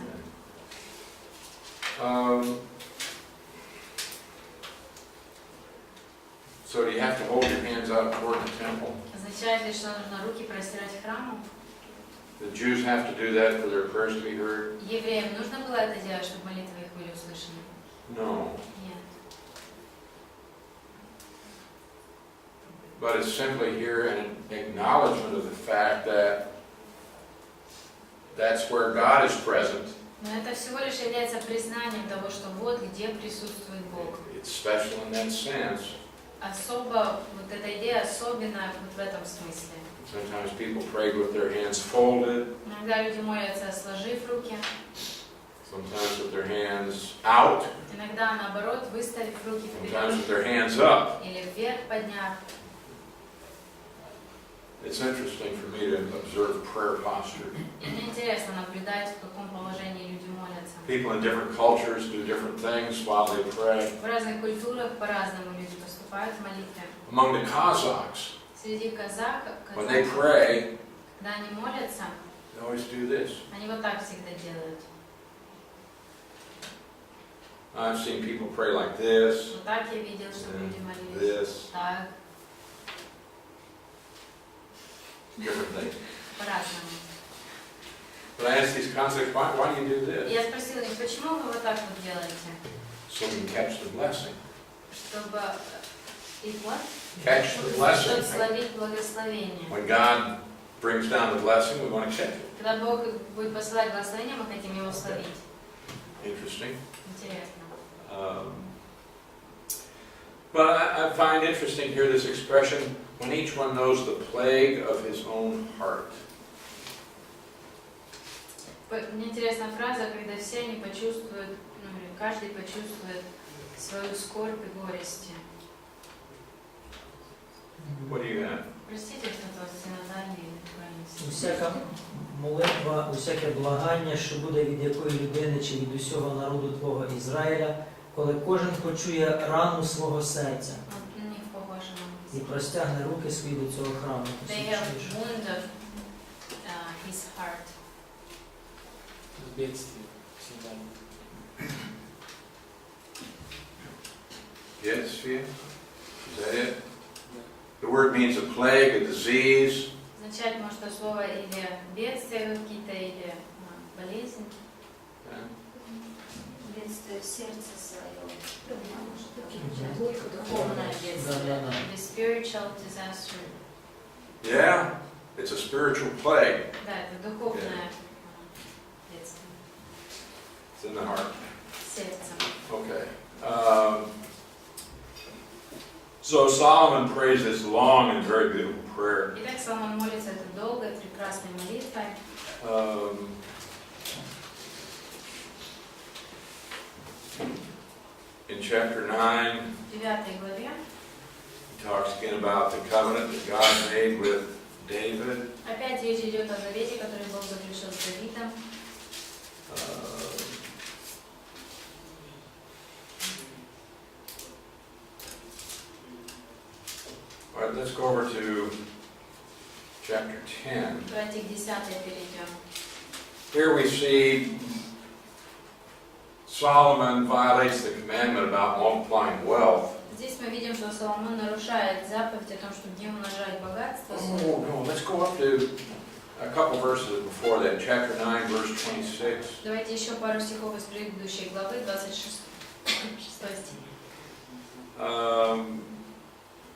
Speaker 2: So do you have to hold your hands out toward the temple?
Speaker 1: Означает ли, что нужно руки простирать к храму?
Speaker 2: The Jews have to do that for their prayers to be heard?
Speaker 1: Евреям нужно было это делать, чтобы молитвы их были услышаны?
Speaker 2: No.
Speaker 1: Нет.
Speaker 2: But it's simply here an acknowledgement of the fact that that's where God is present.
Speaker 1: Но это всего лишь является признанием того, что вот где присутствует Бог.
Speaker 2: It's special in that sense.
Speaker 1: Особо, вот эта идея особенная вот в этом смысле.
Speaker 2: Sometimes people pray with their hands folded.
Speaker 1: Иногда люди молятся, сложив руки.
Speaker 2: Sometimes with their hands out.
Speaker 1: Иногда, наоборот, выставив руки
Speaker 2: Sometimes
Speaker 1: вперед.
Speaker 2: with their hands up.
Speaker 1: Или вверх подняв.
Speaker 2: It's interesting for me to observe prayer posture.
Speaker 1: И мне интересно наблюдать, в каком положении люди молятся.
Speaker 2: People in different cultures do different things while they pray.
Speaker 1: В разных культурах по-разному люди поступают в молитве.
Speaker 2: Among the Kazakhs,
Speaker 1: Среди казахов,
Speaker 2: when they pray,
Speaker 1: когда они молятся,
Speaker 2: they always do this.
Speaker 1: они вот так всегда делают.
Speaker 2: I've seen people pray like this,
Speaker 1: Вот так я видел, что люди
Speaker 2: and
Speaker 1: молились.
Speaker 2: this,
Speaker 1: Так,
Speaker 2: different things.
Speaker 1: по-разному.
Speaker 2: But I asked these Kazakhs, why do you do
Speaker 1: И
Speaker 2: this?
Speaker 1: я спросила их, почему вы вот так вот делаете?
Speaker 2: So we can catch the blessing.
Speaker 1: Чтобы их what?
Speaker 2: Catch the
Speaker 1: Чтобы
Speaker 2: blessing.
Speaker 1: словить благословение.
Speaker 2: When God brings down the blessing, we want to catch it.
Speaker 1: Когда Бог будет посылать благословение, мы хотим его словить.
Speaker 2: Interesting.
Speaker 1: Интересно.
Speaker 2: But I find interesting here this expression, when each one knows the plague of his own heart.
Speaker 1: Мне интересна фраза, когда все они почувствуют, каждый почувствует свою скорбь и горести.
Speaker 2: What do you have?
Speaker 1: Простите, что это синодальный или правильно.
Speaker 3: Усяка молитва, усяке благання, що буде від якої людини чи від усього народу Твого Ізраїля, коли кожен почує рану свого серця
Speaker 1: На них похоже
Speaker 3: і
Speaker 1: на
Speaker 3: простягне руки свої до цього храму.
Speaker 1: They have wound of his heart.
Speaker 6: Бедствие всегда.
Speaker 2: Бедствие? Is that it? The word means a plague, a disease.
Speaker 1: Означает, может, что слово или бедствия какие-то, или болезнь.
Speaker 4: Бедствие в сердце свое.
Speaker 1: Духовное бедствие. Или spiritual disaster.
Speaker 2: Yeah, it's a spiritual plague.
Speaker 1: Да, это духовное бедствие.
Speaker 2: It's in the heart.
Speaker 1: Сердце.
Speaker 2: Okay. So Solomon prays this long and very beautiful prayer.
Speaker 1: Итак, Соломон молится этой долгой, прекрасной молитвой.
Speaker 2: In chapter 9,
Speaker 1: В 9 главе
Speaker 2: he talks again about the covenant that God made with David.
Speaker 1: опять речь идет о завете, который Бог заключил с Давидом.
Speaker 2: All right, let's go over to chapter 10.
Speaker 1: Давайте к 10 перейдем.
Speaker 2: Here we see Solomon violates the commandment about multiplying wealth.
Speaker 1: Здесь мы видим, что Соломон нарушает заповедь о том, чтобы не умножать богатство.
Speaker 2: Oh, no, let's go up to a couple verses before that, chapter 9, verse 26.
Speaker 1: Давайте еще пару стихов из предыдущей главы, 26 стих.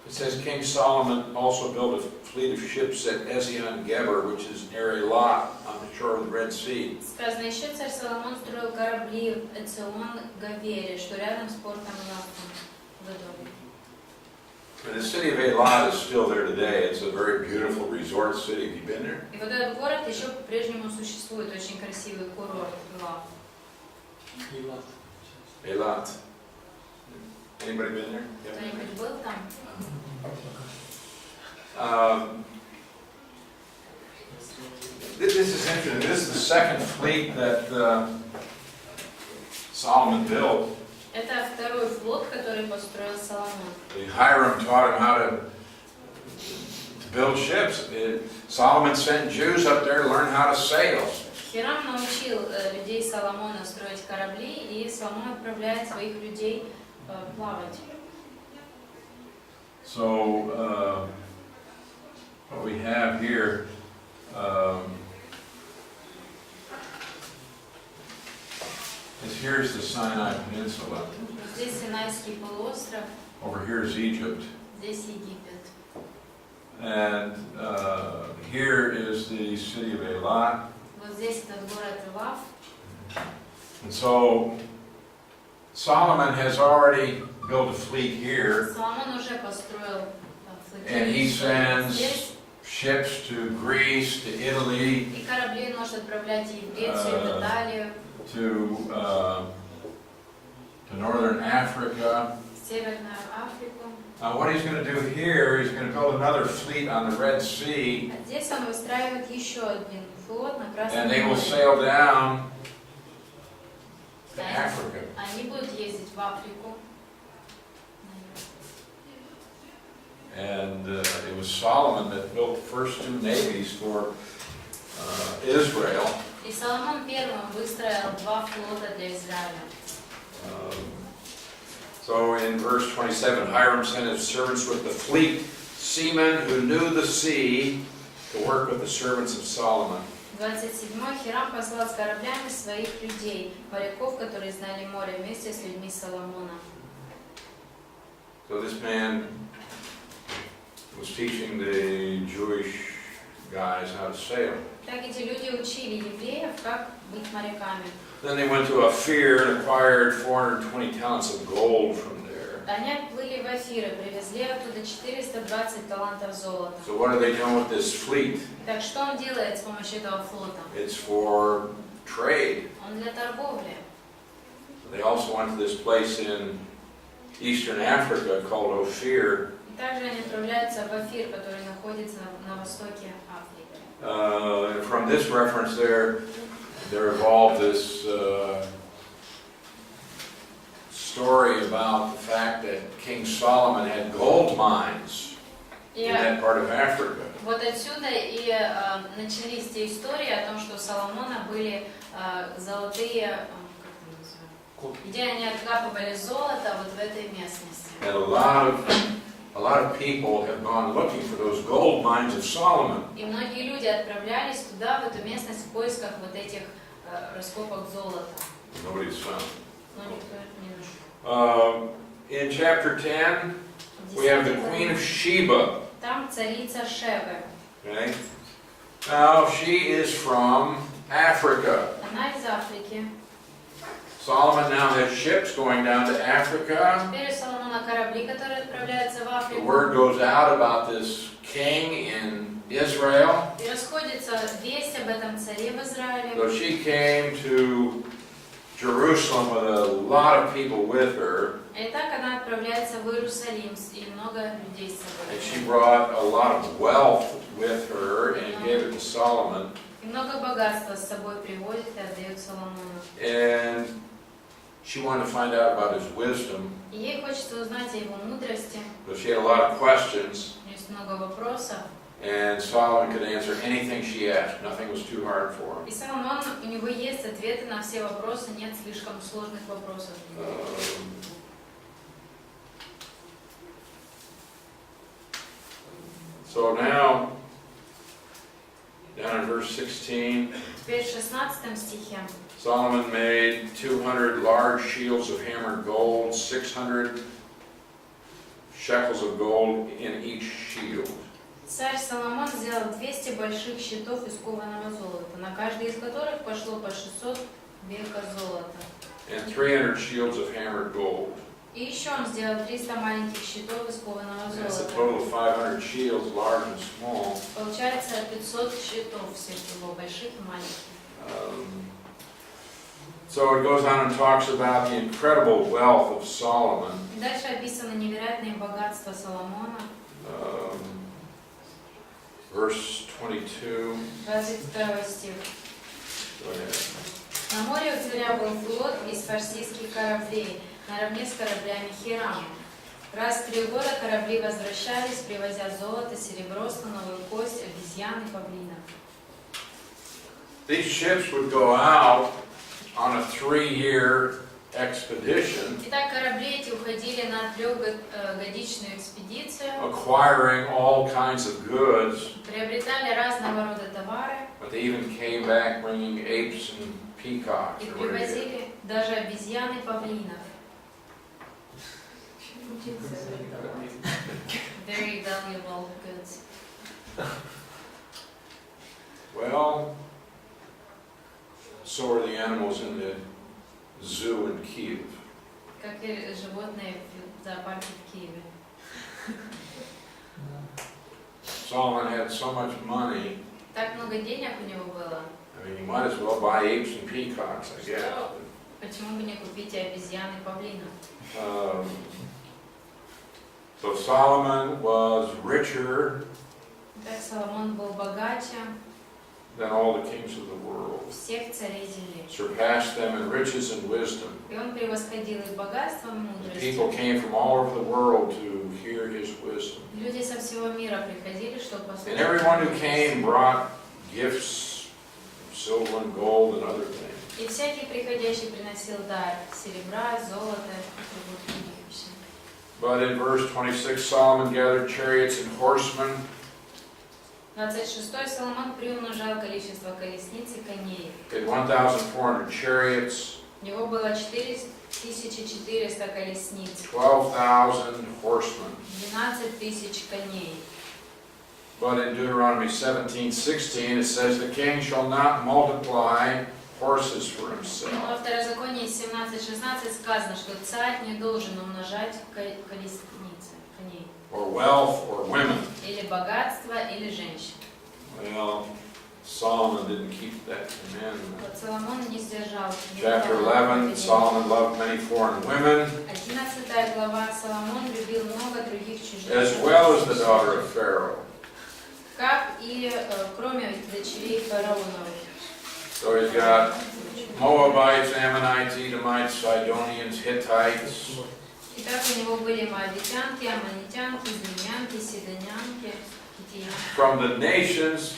Speaker 2: It says, King Solomon also built a fleet of ships at Ezion-Geber, which is near Eilat, on the shore of the Red Sea.
Speaker 1: Сказано, еще царь Соломон строил корабли в Эцион-Гавере, что рядом с портом Яффа в Эдоме.
Speaker 2: And the city of Eilat is still there today. It's a very beautiful resort city. Have you been there?
Speaker 1: И вот этот город еще по-прежнему существует, очень красивый курорт Лав.
Speaker 2: Eilat. Anybody been there?
Speaker 1: Кто-нибудь был там?
Speaker 2: This is interesting. This is the second fleet that Solomon built.
Speaker 1: Это второй флот, который построил Соломон.
Speaker 2: Hiram taught him how to build ships. Solomon sent Jews up there to learn how to sail.
Speaker 1: Хирам научил людей Соломона строить корабли, и Соломон отправляет своих людей плавать.
Speaker 2: So what we have here is here's the Sinai Peninsula.
Speaker 1: Здесь Синайский полуостров,
Speaker 2: Over here is Egypt.
Speaker 1: здесь Египет.
Speaker 2: And here is the city of Eilat.
Speaker 1: Вот здесь этот город Лав.
Speaker 2: And so Solomon has already built a fleet here,
Speaker 1: Соломон уже построил
Speaker 2: and he
Speaker 1: флотилию
Speaker 2: sends
Speaker 1: здесь,
Speaker 2: ships to Greece, to Italy,
Speaker 1: и корабли он может отправлять и в Грецию, и в Италию,
Speaker 2: to northern Africa.
Speaker 1: в Северную Африку.
Speaker 2: Now what he's going to do here, he's going to build another fleet on the Red Sea,
Speaker 1: А здесь он выстраивает еще один флот на Красном
Speaker 2: and they will
Speaker 1: море.
Speaker 2: sail down to Africa.
Speaker 1: Они будут ездить в Африку.
Speaker 2: And it was Solomon that built the first two navies for Israel.
Speaker 1: И Соломон первым выстроил два флота для Израиля.
Speaker 2: So in verse 27, Hiram sent his servants with the fleet, seamen who knew the sea, to work with the servants of Solomon.
Speaker 1: 27. Хирам послал с кораблями своих людей, моряков, которые знали море, вместе с людьми Соломона.
Speaker 2: So this man was teaching the Jewish guys how to sail.
Speaker 1: Так эти люди учили евреев, как быть моряками.
Speaker 2: Then they went to Ophir and acquired 420 talents of gold from there.
Speaker 1: Они отплыли в Афиры, привезли оттуда 420 талантов золота.
Speaker 2: So what are they doing with this fleet?
Speaker 1: Так что он делает с помощью этого флота?
Speaker 2: It's for trade.
Speaker 1: Он для торговли.
Speaker 2: They also went to this place in eastern Africa called Ophir.
Speaker 1: И также они отправляются в Афир, который находится на востоке Африки.
Speaker 2: And from this reference there evolved this story about the fact that King Solomon had gold mines in that part of Africa.
Speaker 1: Вот отсюда и начались те истории о том, что у Соломона были золотые, где они откапывали золото вот в этой местности.
Speaker 2: And a lot of people have gone looking for those gold mines of Solomon.
Speaker 1: И многие люди отправлялись туда, в эту местность, в поисках вот этих раскопок золота.
Speaker 2: Nobody's found.
Speaker 1: Но никто не нашел.
Speaker 2: In chapter 10, we have the Queen of Sheba.
Speaker 1: Там царица Шебы.
Speaker 2: Okay? Now she is from Africa.
Speaker 1: Она из Африки.
Speaker 2: Solomon now has ships going down to Africa.
Speaker 1: Теперь у Соломона корабли, которые отправляются в
Speaker 2: The
Speaker 1: Африку.
Speaker 2: word goes out about this king in Israel.
Speaker 1: И расходится весть об этом царе в Израиле.
Speaker 2: So she came to Jerusalem with a lot of people with her.
Speaker 1: И так она отправляется в Иерусалим, и много людей с
Speaker 2: And
Speaker 1: собой.
Speaker 2: she brought a lot of wealth with her and gave it to Solomon.
Speaker 1: И много богатства с собой приводит и отдает Соломону.
Speaker 2: And she wanted to find out about his wisdom.
Speaker 1: И ей хочется узнать о его мудрости.
Speaker 2: So she had a lot of questions.
Speaker 1: У нее есть много вопросов.
Speaker 2: And Solomon could answer anything she asked. Nothing was too hard for him.
Speaker 1: И Соломон, у него есть ответы на все вопросы, нет слишком сложных вопросов.
Speaker 2: So now, down in verse 16,
Speaker 1: Теперь в 16 стихе
Speaker 2: Solomon made 200 large shields of hammered gold, 600 shekels of gold in each shield.
Speaker 1: царь Соломон сделал 200 больших щитов из кованого золота, на каждый из которых пошло по 600 века золота.
Speaker 2: And 300 shields of hammered gold.
Speaker 1: И еще он сделал 300 маленьких щитов из кованого
Speaker 2: That's a
Speaker 1: золота.
Speaker 2: total of 500 shields, large and small.
Speaker 1: Получается 500 щитов всех его, больших и маленьких.
Speaker 2: So it goes on and talks about the incredible wealth of Solomon.
Speaker 1: Дальше описано невероятное богатство Соломона.
Speaker 2: Verse 22.
Speaker 1: 22 стих.
Speaker 2: Go ahead.
Speaker 1: На море у царя был флот из фарсийских кораблей, наравне с кораблями Хирама. Раз в 3 года корабли возвращались, привозя золото, серебро, слоновую кость, обезьян и павлинов.
Speaker 2: These ships would go out on a 3-year expedition,
Speaker 1: Итак, корабли эти уходили на 3-годичную экспедицию,
Speaker 2: acquiring all kinds of goods,
Speaker 1: приобретали разного рода товары
Speaker 2: but they even came back bringing apes and peacocks.
Speaker 1: и
Speaker 2: or whatever it is.
Speaker 1: привозили даже обезьян и павлинов. Very valuable goods.
Speaker 2: Well, so are the animals in the zoo in Kiev.
Speaker 1: Как и животные в зоопарке в Киеве.
Speaker 2: Solomon had so much money,
Speaker 1: Так много денег у него было.
Speaker 2: I mean, you might as well buy apes and peacocks, I guess.
Speaker 1: Почему бы не купить и обезьян и павлинов?
Speaker 2: So Solomon was richer
Speaker 1: Так Соломон был богаче
Speaker 2: than all the kings of the world,
Speaker 1: всех царей земли.
Speaker 2: surpassed them in riches and wisdom.
Speaker 1: И он превосходил их богатством и
Speaker 2: People
Speaker 1: мудростью.
Speaker 2: came from all over the world to hear his wisdom.
Speaker 1: Люди со всего мира приходили, чтобы
Speaker 2: And
Speaker 1: послушать.
Speaker 2: everyone who came brought gifts of silver and gold and other things.
Speaker 1: И всякий приходящий приносил дар серебра, золота и других вещей.
Speaker 2: But in verse 26, Solomon gathered chariots and horsemen.
Speaker 1: 26 Соломон приумножал количество колесниц и коней.
Speaker 2: He had 1,400 chariots,
Speaker 1: У него было 4400 колесниц,
Speaker 2: 12,000 horsemen.
Speaker 1: 12 тысяч коней.
Speaker 2: But in Deuteronomy 17:16, it says, "The king shall not multiply horses for
Speaker 1: Но
Speaker 2: himself."
Speaker 1: во Второзаконии 17:16 сказано, что царь не должен умножать колесницы, коней.
Speaker 2: Or wealth, or women.
Speaker 1: Или богатство, или женщин.
Speaker 2: Well, Solomon didn't keep that commandment.
Speaker 1: Вот Соломон не сдержал.
Speaker 2: Chapter 11, Solomon loved many foreign women,
Speaker 1: 11 глава. Соломон любил много других чужих
Speaker 2: as
Speaker 1: жен,
Speaker 2: well as the daughter of Pharaoh.
Speaker 1: как и кроме дочерей фараоновых.
Speaker 2: So he's got Moabites, Ammonites, Edomites, Sidonians, Hittites.
Speaker 1: Итак, у него были моавитянки, аммонитянки, змеянки, сидонянки, хиттеянки.
Speaker 2: From the nations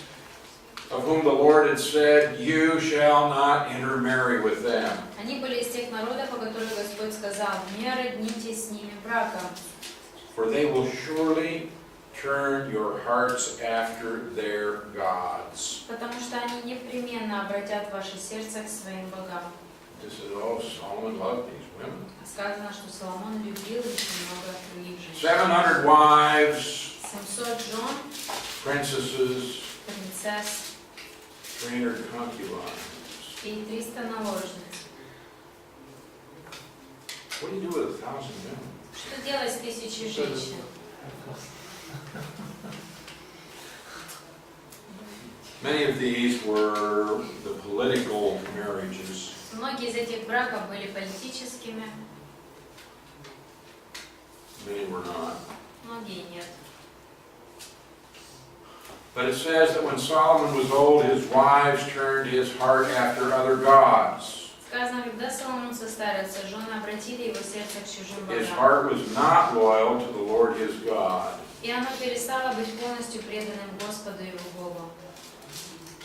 Speaker 2: of whom the Lord had said, "You shall not intermarry with them."
Speaker 1: Они были из тех народов, о которых Господь сказал: «Не роднитесь с ними браком,
Speaker 2: For they will surely turn your hearts after their gods.
Speaker 1: потому что они непременно обратят ваше сердце к своим богам».
Speaker 2: This is, oh, Solomon loved these women.
Speaker 1: Сказано, что Соломон любил очень много других женщин.
Speaker 2: 700 wives,
Speaker 1: 700 жен,
Speaker 2: princesses,
Speaker 1: принцесс
Speaker 2: 300 concubines.
Speaker 1: и 300 наложниц.
Speaker 2: What do you do with 1,000 men?
Speaker 1: Что делать с 1000 женщин?
Speaker 2: Many of these were the political marriages.
Speaker 1: Многие из этих браков были политическими,
Speaker 2: Many were not.
Speaker 1: многие нет.
Speaker 2: But it says that when Solomon was old, his wives turned his heart after other gods.
Speaker 1: Сказано, когда Соломон состарился, жены обратили его сердце к чужим
Speaker 2: His
Speaker 1: богам.
Speaker 2: heart was not loyal to the Lord his God.
Speaker 1: И оно перестало быть полностью преданным Господу его Богу.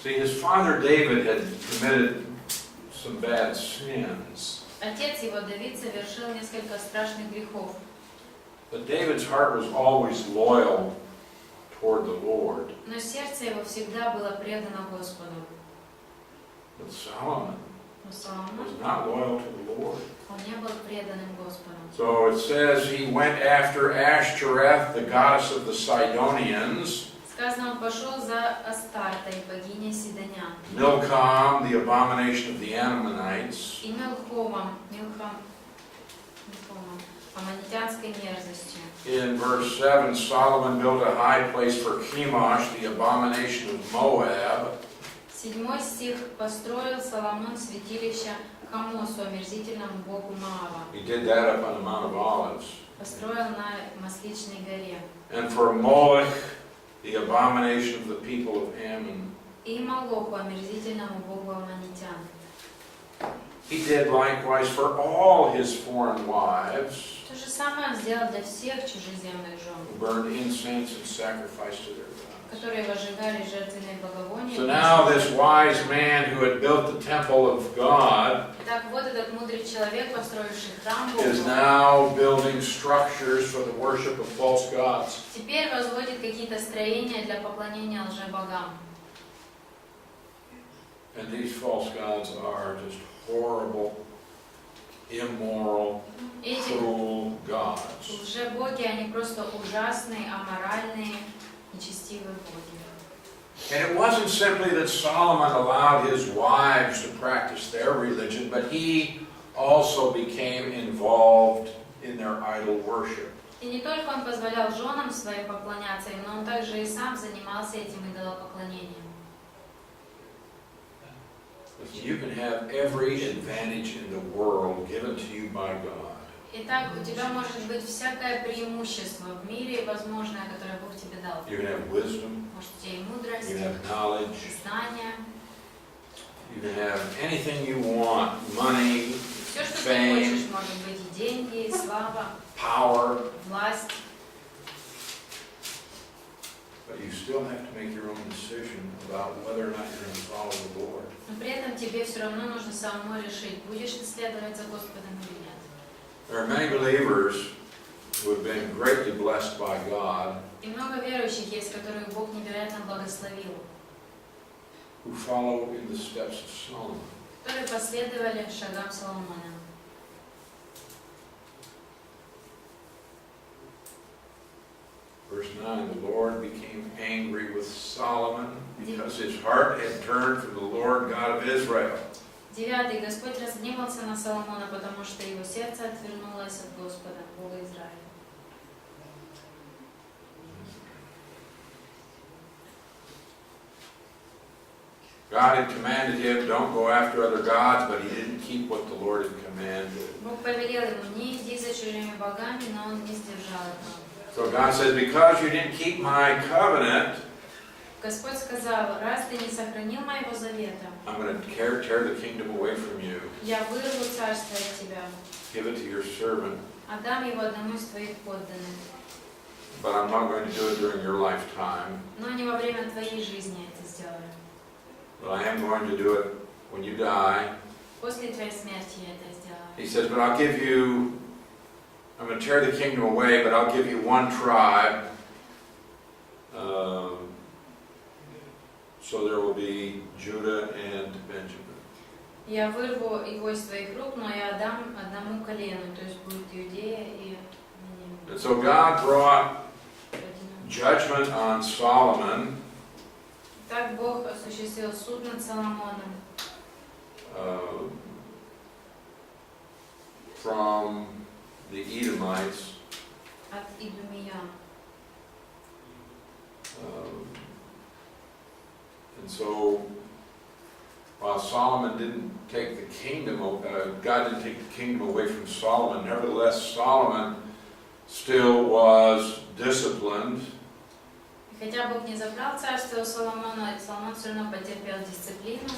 Speaker 2: See, his father David had committed some bad sins.
Speaker 1: Отец его, Давид, совершил несколько страшных грехов.
Speaker 2: But David's heart was always loyal toward the Lord.
Speaker 1: Но сердце его всегда было предано Господу.
Speaker 2: But Solomon
Speaker 1: Но Соломон,
Speaker 2: was not loyal to the Lord.
Speaker 1: он не был преданным Господу.
Speaker 2: So it says he went after Ashtoreth, the goddess of the Sidonians,
Speaker 1: Сказано, он пошел за Астартой, богиней Сидонян,
Speaker 2: Milcom, the abomination of the Ammonites,
Speaker 1: и Милхомом, аммонитянской мерзостью.
Speaker 2: In verse 7, Solomon built a high place for Chemosh, the abomination of Moab.
Speaker 1: 7 стих. Построил Соломон святилище Хамосу, омерзительному богу Моава.
Speaker 2: He did that up on the Mount of Olives.
Speaker 1: Построил на Масличной горе.
Speaker 2: And for Moloch, the abomination of the people of Ammon.
Speaker 1: И Молоху, омерзительному богу аммонитян.
Speaker 2: He did likewise for all his foreign wives,
Speaker 1: То же самое он сделал для всех чужеземных жен,
Speaker 2: who burned incense and sacrificed to their gods.
Speaker 1: которые возжигали жертвенные благовония.
Speaker 2: So now this wise man who had built the temple of God
Speaker 1: Так вот этот мудрый человек, построивший храм
Speaker 2: is
Speaker 1: Богу,
Speaker 2: now building structures for the worship of false gods.
Speaker 1: теперь возводит какие-то строения для поклонения лжебогам.
Speaker 2: And these false gods are just horrible, immoral,
Speaker 1: Эти
Speaker 2: cruel gods.
Speaker 1: лжебоги, они просто ужасные, аморальные, нечестивые боги.
Speaker 2: And it wasn't simply that Solomon allowed his wives to practice their religion, but he also became involved in their idol worship.
Speaker 1: И не только он позволял женам своим поклоняться им, но он также и сам занимался этим идолопоклонением.
Speaker 2: You can have every advantage in the world given to you by God.
Speaker 1: Итак, у тебя может быть всякое преимущество в мире возможное, которое Бог тебе дал.
Speaker 2: You can have wisdom,
Speaker 1: Может, у тебя и мудрость,
Speaker 2: you can have
Speaker 1: и
Speaker 2: knowledge,
Speaker 1: знания,
Speaker 2: you can have anything you want, money,
Speaker 1: все, что ты
Speaker 2: fame,
Speaker 1: хочешь, может быть и деньги, и слава,
Speaker 2: power,
Speaker 1: власть.
Speaker 2: but you still have to make your own decision about whether or not you're going to follow the Lord.
Speaker 1: Но при этом тебе все равно нужно самому решить, будешь ты следовать за Господом или нет.
Speaker 2: There are many believers who have been greatly blessed by God,
Speaker 1: И много верующих есть, которых Бог невероятно благословил,
Speaker 2: who follow in the steps of Solomon.
Speaker 1: которые последовали шагам Соломона.
Speaker 2: Verse 9, the Lord became angry with Solomon because his heart had turned from the Lord God of Israel.
Speaker 1: 9. Господь разгневался на Соломона, потому что его сердце отвернулось от Господа, Бога Израиля.
Speaker 2: God had commanded him, don't go after other gods, but he didn't keep what the Lord had commanded.
Speaker 1: Бог повелел ему, не иди за чужими богами, но он не сдержал этого.
Speaker 2: So God says, because you didn't keep my covenant,
Speaker 1: Господь сказал, раз ты не сохранил моего завета,
Speaker 2: I'm going to tear the kingdom away from you,
Speaker 1: я вырву царство от тебя,
Speaker 2: give it to your servant,
Speaker 1: отдам его одному из твоих подданных,
Speaker 2: but I'm not going to do it during your lifetime.
Speaker 1: но не во время твоей жизни это сделаю.
Speaker 2: But I am going to do it when you die.
Speaker 1: После твоей смерти я это сделаю.
Speaker 2: He says, but I'll give you, I'm going to tear the kingdom away, but I'll give you one tribe. So there will be Judah and Benjamin.
Speaker 1: Я вырву его из твоих рук, но я отдам одному колену, то есть будет Иудея и Вениамин.
Speaker 2: And so God brought judgment on Solomon
Speaker 1: Так Бог осуществил суд над Соломоном
Speaker 2: from the Edomites.
Speaker 1: от Идумиян.
Speaker 2: And so, while Solomon didn't take the kingdom, God didn't take the kingdom away from Solomon, nevertheless Solomon still was disciplined.
Speaker 1: И хотя Бог не забрал царство у Соломона, Соломон все равно потерпел дисциплину.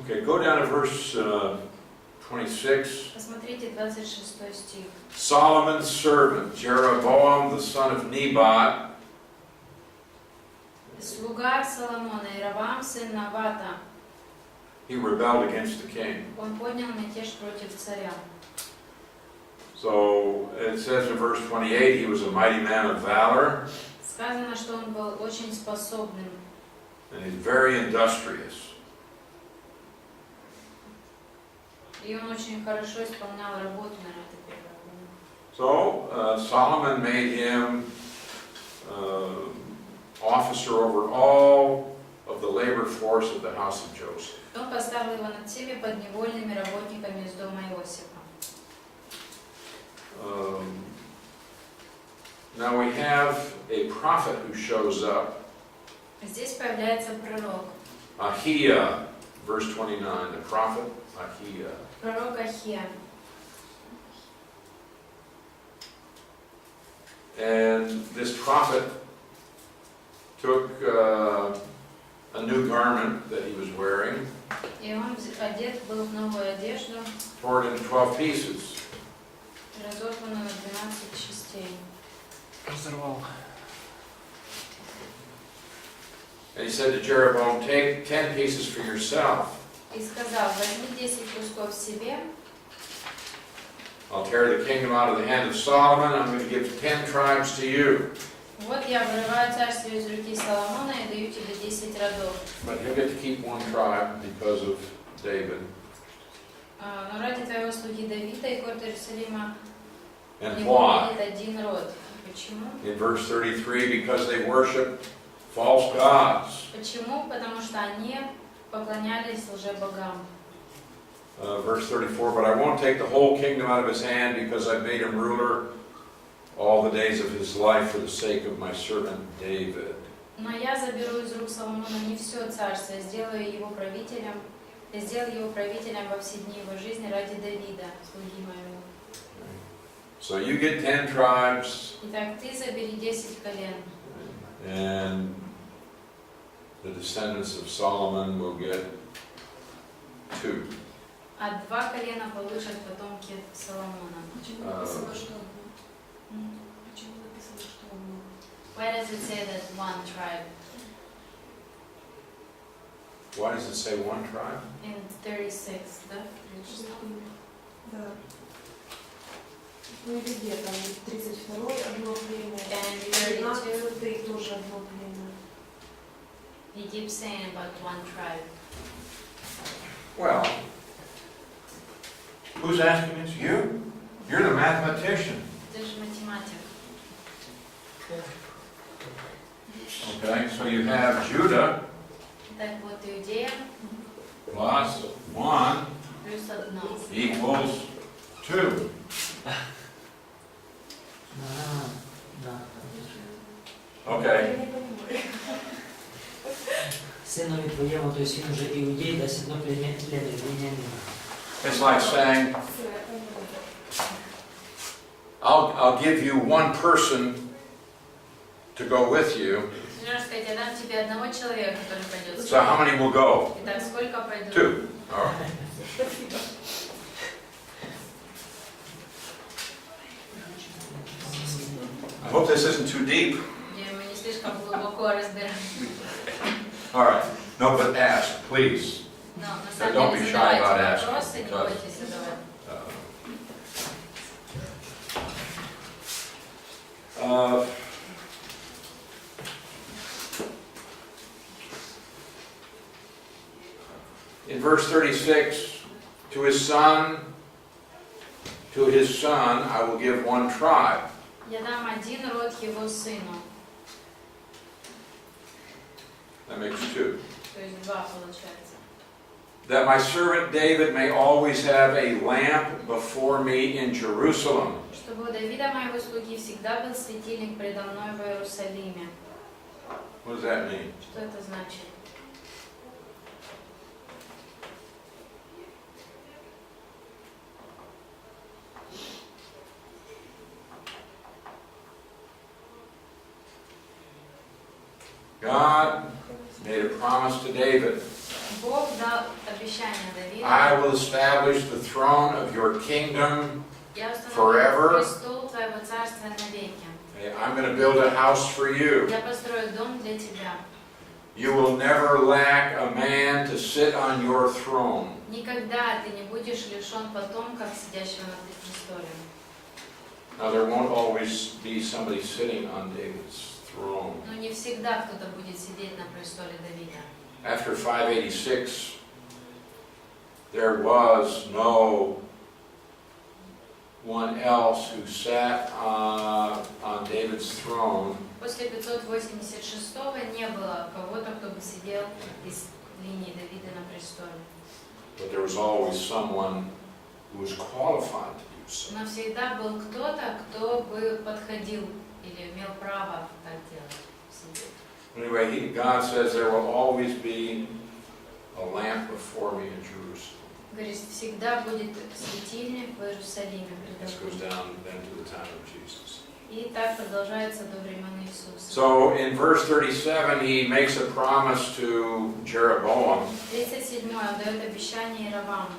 Speaker 2: Okay, go down to verse 26.
Speaker 1: Посмотрите 26 стих.
Speaker 2: Solomon's servant, Jeroboam, the son of Nebat,
Speaker 1: Слуга Соломона, Иеровоам, сын Навата,
Speaker 2: he rebelled against the king.
Speaker 1: он поднял мятеж против царя.
Speaker 2: So So it says in verse 28, he was a mighty man of valor,
Speaker 1: Сказано, что он был очень способным,
Speaker 2: and he's very industrious.
Speaker 1: и он очень хорошо исполнял работу на этой первой.
Speaker 2: So Solomon made him officer over all of the labor force of the house of Joseph.
Speaker 1: Он поставил его над всеми подневольными работниками из дома Иосифа.
Speaker 2: Now we have a prophet who shows up.
Speaker 1: Здесь появляется пророк.
Speaker 2: Ahijah, verse 29, the prophet Ahijah.
Speaker 1: Пророк Ахия.
Speaker 2: And this prophet took a new garment that he was wearing,
Speaker 1: И он одет был в новую одежду,
Speaker 2: tore it into 12 pieces.
Speaker 1: разорванную на 12 частей.
Speaker 3: Разорвал.
Speaker 2: And he said to Jeroboam, take 10 pieces for yourself.
Speaker 1: И сказал: возьми 10 кусков себе,
Speaker 2: I'll tear the kingdom out of the hand of Solomon. I'm going to give 10 tribes to you.
Speaker 1: вот я вырываю царство из руки Соломона и даю тебе 10 родов.
Speaker 2: But he'll get to keep one tribe because of David.
Speaker 1: Но ради твоего слуги Давида и город Иерусалима
Speaker 2: And
Speaker 1: не
Speaker 2: why?
Speaker 1: будет один род. Почему?
Speaker 2: In verse 33, because they worship false gods.
Speaker 1: Почему? Потому что они поклонялись лжебогам.
Speaker 2: Verse 34, but I won't take the whole kingdom out of his hand because I've made him ruler all the days of his life for the sake of my servant David.
Speaker 1: Но я заберу из рук Соломона не все царство, я сделаю его правителем, во все дни его жизни ради Давида, слуги моего.
Speaker 2: So you get 10 tribes,
Speaker 1: Итак, ты забери 10 колен,
Speaker 2: and the descendants of Solomon will get 2.
Speaker 1: а 2 колена получат потомки Соломона.
Speaker 6: Почему написано, что одно? Почему написано, что одно?
Speaker 1: Why does it say that one tribe?
Speaker 2: Why does it say 1 tribe?
Speaker 1: In 36, да?
Speaker 6: Да. Ну или где там, 32-й одно племя,
Speaker 1: And
Speaker 6: 15-й тоже одно племя.
Speaker 1: He keeps saying about 1 tribe.
Speaker 2: Well, who's asking this? You? You're the mathematician.
Speaker 1: Ты же математик.
Speaker 2: Okay, so you have Judah
Speaker 1: Так вот, Иудея
Speaker 2: plus 1
Speaker 1: плюс 1.
Speaker 2: equals 2.
Speaker 3: Да.
Speaker 2: Okay.
Speaker 6: Я не понимаю.
Speaker 3: Синові твоєму, тобто він вже іудей, дасть одно плем'я Веніаміна.
Speaker 2: It's like saying,
Speaker 6: Все, я понимаю.
Speaker 2: I'll give you 1 person to go with you.
Speaker 1: Ты можешь сказать, я дам тебе одного человека, который пойдет с
Speaker 2: So how
Speaker 1: тобой.
Speaker 2: many will go?
Speaker 1: Итак, сколько пойдут?
Speaker 2: 2. All right.
Speaker 6: Спасибо.
Speaker 2: I hope this isn't too deep.
Speaker 1: Я мы не слишком глубоко разбираем.
Speaker 2: All right. No, but ask, please.
Speaker 1: Но на
Speaker 2: Don't
Speaker 1: самом
Speaker 2: be
Speaker 1: деле
Speaker 2: shy about
Speaker 1: задавайте
Speaker 2: asking,
Speaker 1: вопросы, не
Speaker 2: because-
Speaker 1: бойтесь задавать. In verse 36, to his son I will give 1 tribe. Я дам один род его сыну.
Speaker 2: That makes 2.
Speaker 1: То есть 2 получается.
Speaker 2: That my servant David may always have a lamp before me in Jerusalem.
Speaker 1: Чтобы у Давида, моего слуги, всегда был светильник предо мной в Иерусалиме.
Speaker 2: What does that mean?
Speaker 1: Что это значит?
Speaker 2: God made a promise to David.
Speaker 1: Бог дал обещание Давиду.
Speaker 2: I will establish the throne of your kingdom.
Speaker 1: Я установлю
Speaker 2: forever.
Speaker 1: престол твоего царства навеки.
Speaker 2: I'm going to build a house for you.
Speaker 1: Я построю дом для тебя.
Speaker 2: You will never lack a man to sit on your throne.
Speaker 1: Никогда ты не будешь лишен потомков, сидящего на престоле.
Speaker 2: Now there won't always be somebody sitting on David's throne.
Speaker 1: Но не всегда кто-то будет сидеть на престоле Давида.
Speaker 2: After 586, there was no one else who sat on David's throne.
Speaker 1: После 586-го не было кого-то, кто бы сидел из линии Давида на престоле.
Speaker 2: But there was always someone who was qualified to do so.
Speaker 1: Но всегда был кто-то, кто бы подходил или имел право так делать. Сидеть.
Speaker 2: Anyway, God says there will always be a lamp before me in Jerusalem.
Speaker 1: Говорит, всегда будет светильник в Иерусалиме.
Speaker 2: This goes down then to the time of Jesus.
Speaker 1: И так продолжается до времен Иисуса.
Speaker 2: So in verse 37, he makes a promise to Jeroboam.
Speaker 1: 37 он дает обещание Иераваму.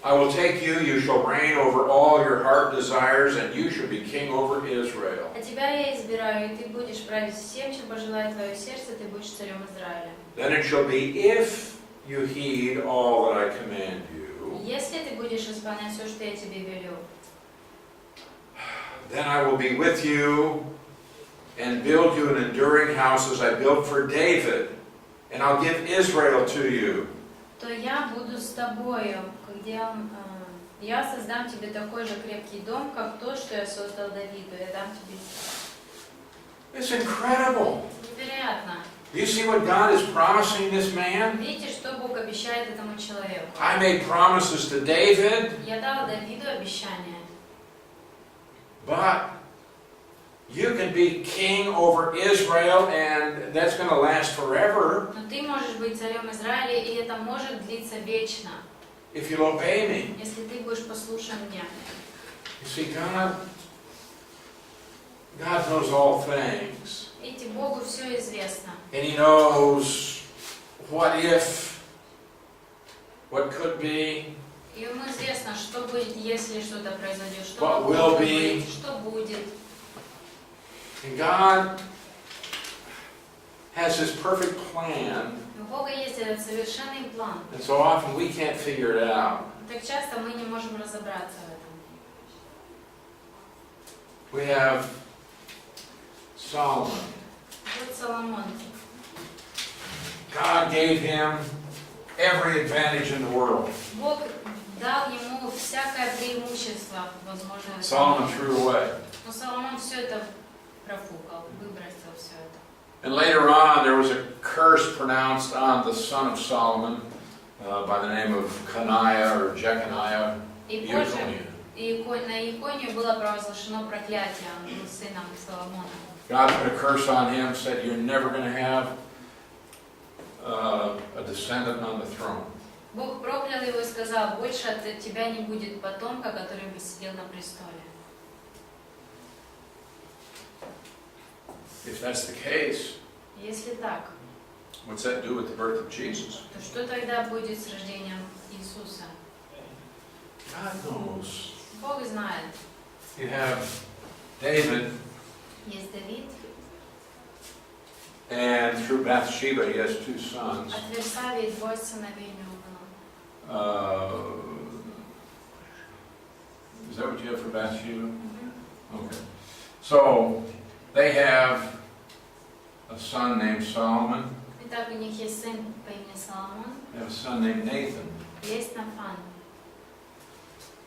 Speaker 2: I will take you, you shall reign over all your heart desires, and you shall be king over Israel.
Speaker 1: А тебя я избираю, и ты будешь править всем, чем пожелает твое сердце, ты будешь царем Израиля.
Speaker 2: Then it shall be, if you heed all that I command you,
Speaker 1: Если ты будешь исполнять все, что я тебе велю,
Speaker 2: then I will be with you and build you an enduring house as I built for David, and I'll give Israel to you.
Speaker 1: то я буду с тобою, где я создам тебе такой же крепкий дом, как то, что я создал Давиду. Я дам тебе.
Speaker 2: It's incredible.
Speaker 1: Невероятно.
Speaker 2: Do you see what God is promising this man?
Speaker 1: Видите, что Бог обещает этому человеку?
Speaker 2: I made promises to David,
Speaker 1: Я дал Давиду обещание.
Speaker 2: but you can be king over Israel, and that's going to last forever
Speaker 1: Но ты можешь быть царем Израиля, и это может длиться вечно,
Speaker 2: if you'll obey me.
Speaker 1: если ты будешь послушан мне.
Speaker 2: You see, God knows all things,
Speaker 1: Видите, Богу все известно.
Speaker 2: and He knows what if, what could be,
Speaker 1: И ему известно, что будет, если что-то произойдет, что
Speaker 2: What
Speaker 1: могло
Speaker 2: will
Speaker 1: бы
Speaker 2: be.
Speaker 1: быть, что будет.
Speaker 2: and God has His perfect plan,
Speaker 1: У Бога есть этот совершенный план.
Speaker 2: and so often we can't figure it out.
Speaker 1: Так часто мы не можем разобраться в этом.
Speaker 2: We have Solomon.
Speaker 1: Вот Соломон.
Speaker 2: God gave him every advantage in the world.
Speaker 1: Бог дал ему всякое преимущество, возможно.
Speaker 2: Solomon threw away.
Speaker 1: Но Соломон все это профукал, выбросил все это.
Speaker 2: And later on, there was a curse pronounced on the son of Solomon by the name of Coniah or Jeconiah.
Speaker 1: И позже на Иконию было провозглашено проклятие над сыном Соломона.
Speaker 2: God put a curse on him, said, "You're never going to have a descendant on the throne."
Speaker 1: Бог проклял его и сказал: больше от тебя не будет потомка, который бы сидел на престоле.
Speaker 2: If that's the case,
Speaker 1: Если так,
Speaker 2: what's that do with the birth of Jesus?
Speaker 1: то что тогда будет с рождением Иисуса?
Speaker 2: God knows.
Speaker 1: Бог знает.
Speaker 2: You have David,
Speaker 1: Есть Давид,
Speaker 2: and through Bathsheba, he has two sons.
Speaker 1: от Версавии двое сыновей у него было.
Speaker 2: Is that what you have for Bathsheba? Okay. So they have a son named Solomon.
Speaker 1: Итак, у них есть сын по имени Соломон,
Speaker 2: They have a son named Nathan.
Speaker 1: есть Нафан.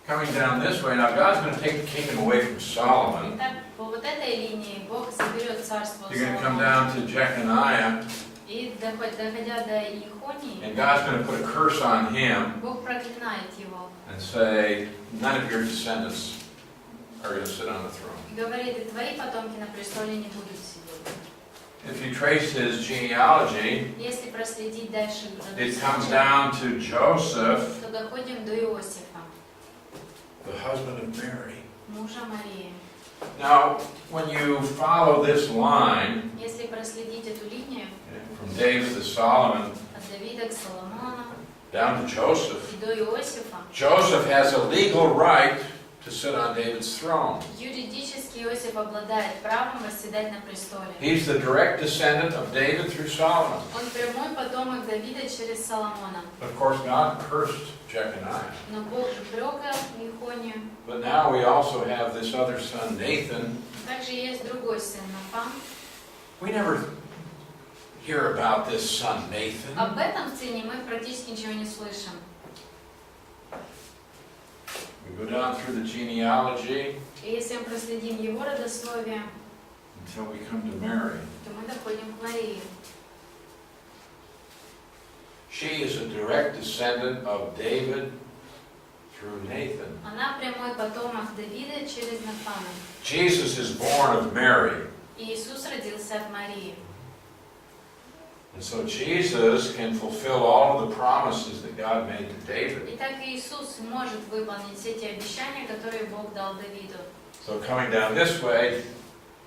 Speaker 2: Coming down this way, now God's going to take the kingdom away from Solomon.
Speaker 1: Итак, по вот этой линии Бог заберет царство
Speaker 2: You're going to come
Speaker 1: Соломона.
Speaker 2: down to Jeconiah,
Speaker 1: И доходя до Ихонии,
Speaker 2: and God's going to put a curse on him
Speaker 1: Бог проклинает его.
Speaker 2: and say, none of your descendants are going to sit on the throne.
Speaker 1: И говорит: и твои потомки на престоле не будут сидеть.
Speaker 2: If you trace his genealogy,
Speaker 1: Если проследить дальше,
Speaker 2: it comes down to Joseph,
Speaker 1: то доходим до Иосифа,
Speaker 2: the husband of Mary.
Speaker 1: мужа Марии.
Speaker 2: Now, when you follow this line,
Speaker 1: Если проследить эту линию
Speaker 2: from David to Solomon,
Speaker 1: от Давида к Соломону
Speaker 2: down to Joseph,
Speaker 1: и до Иосифа,
Speaker 2: Joseph has a legal right to sit on David's throne.
Speaker 1: Юридически Иосиф обладает правом восседать на престоле.
Speaker 2: He's the direct descendant of David through Solomon.
Speaker 1: Он прямой потомок Давида через Соломона.
Speaker 2: But of course, God cursed Jeconiah.
Speaker 1: Но Бог же проклял Ехонию.
Speaker 2: But now we also have this other son, Nathan.
Speaker 1: Также есть другой сын Нафан.
Speaker 2: We never hear about this son, Nathan.
Speaker 1: Об этом сыне мы практически ничего не слышим.
Speaker 2: We go down through the genealogy
Speaker 1: И если мы проследим его родословие,
Speaker 2: until we come to Mary.
Speaker 1: то мы доходим к Марии.
Speaker 2: She is a direct descendant of David through Nathan.
Speaker 1: Она прямой потомок Давида через Нафана.
Speaker 2: Jesus is born of Mary.
Speaker 1: И Иисус родился от Марии.
Speaker 2: And so Jesus can fulfill all of the promises that God made to David.
Speaker 1: Итак, Иисус может выполнить все те обещания, которые Бог дал Давиду.
Speaker 2: So coming down this way,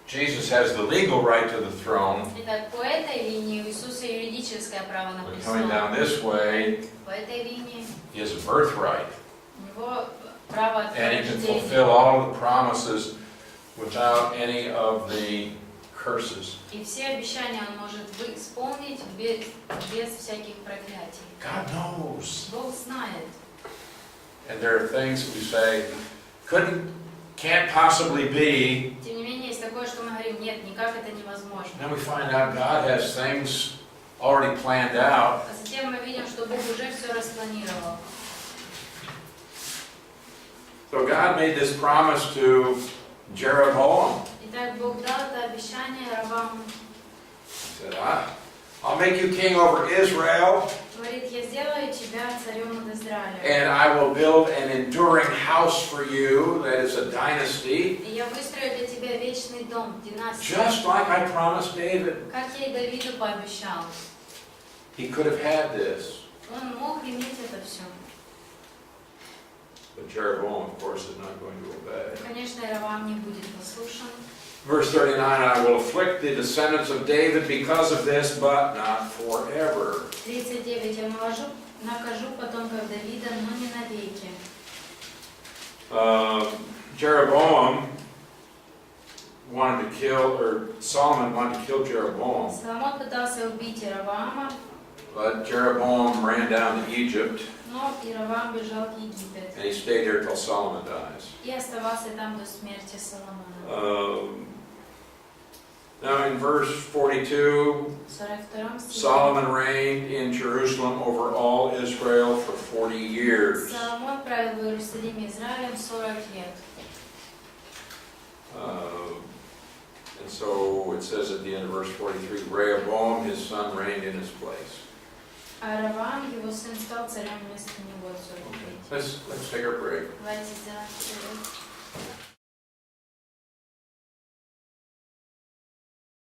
Speaker 2: Jesus has the legal right to the throne.
Speaker 1: Итак, по этой линии у Иисуса юридическое право на
Speaker 2: But
Speaker 1: престол.
Speaker 2: coming down this way,
Speaker 1: По этой линии
Speaker 2: he has a birthright.
Speaker 1: у него право от
Speaker 2: And he can
Speaker 1: рождения.
Speaker 2: fulfill all of the promises without any of the curses.
Speaker 1: И все обещания он может исполнить без всяких проклятий.
Speaker 2: God knows.
Speaker 1: Бог знает.
Speaker 2: And there are things we say, can't possibly be.
Speaker 1: Тем не менее, есть такое, что мы говорим, нет, никак это невозможно.
Speaker 2: And then we find out God has things already planned out.
Speaker 1: А затем мы видим, что Бог уже все распланировал.
Speaker 2: So God made this promise to Jeroboam.
Speaker 1: Итак, Бог дал это обещание Раваму.
Speaker 2: He said, I'll make you king over Israel,
Speaker 1: Говорит, я сделаю тебя царем над Израилем.
Speaker 2: and I will build an enduring house for you, that is a dynasty,
Speaker 1: И я выстрою для тебя вечный дом, династию.
Speaker 2: just like I promised David.
Speaker 1: Как я и Давиду пообещал.
Speaker 2: He could have had this,
Speaker 1: Он мог иметь это все.
Speaker 2: but Jeroboam, of course, is not going to obey.
Speaker 1: Конечно, Равам не будет послушан.
Speaker 2: Verse 39, I will afflict the descendants of David because of this, but not forever.
Speaker 1: 39. Я накажу потомков Давида, но не навеки.
Speaker 2: Jeroboam wanted to kill, or Solomon wanted to kill Jeroboam,
Speaker 1: Соломон пытался убить Равама,
Speaker 2: but Jeroboam ran down to Egypt,
Speaker 1: но Равам бежал в Египет.
Speaker 2: and he stayed there till Solomon dies.
Speaker 1: И оставался там до смерти Соломона.
Speaker 2: Now in verse 42,
Speaker 1: 42 стихе.
Speaker 2: Solomon reigned in Jerusalem over all Israel for 40 years.
Speaker 1: Соломон правил в Иерусалиме Израилем 40 лет.
Speaker 2: And so it says at the end of verse 43, Rehoboam, his son, reigned in his place.
Speaker 1: А Равам, его сын, стал царем вместо него 40 лет.
Speaker 2: Let's take a break.
Speaker 1: Давайте сделаем перерыв.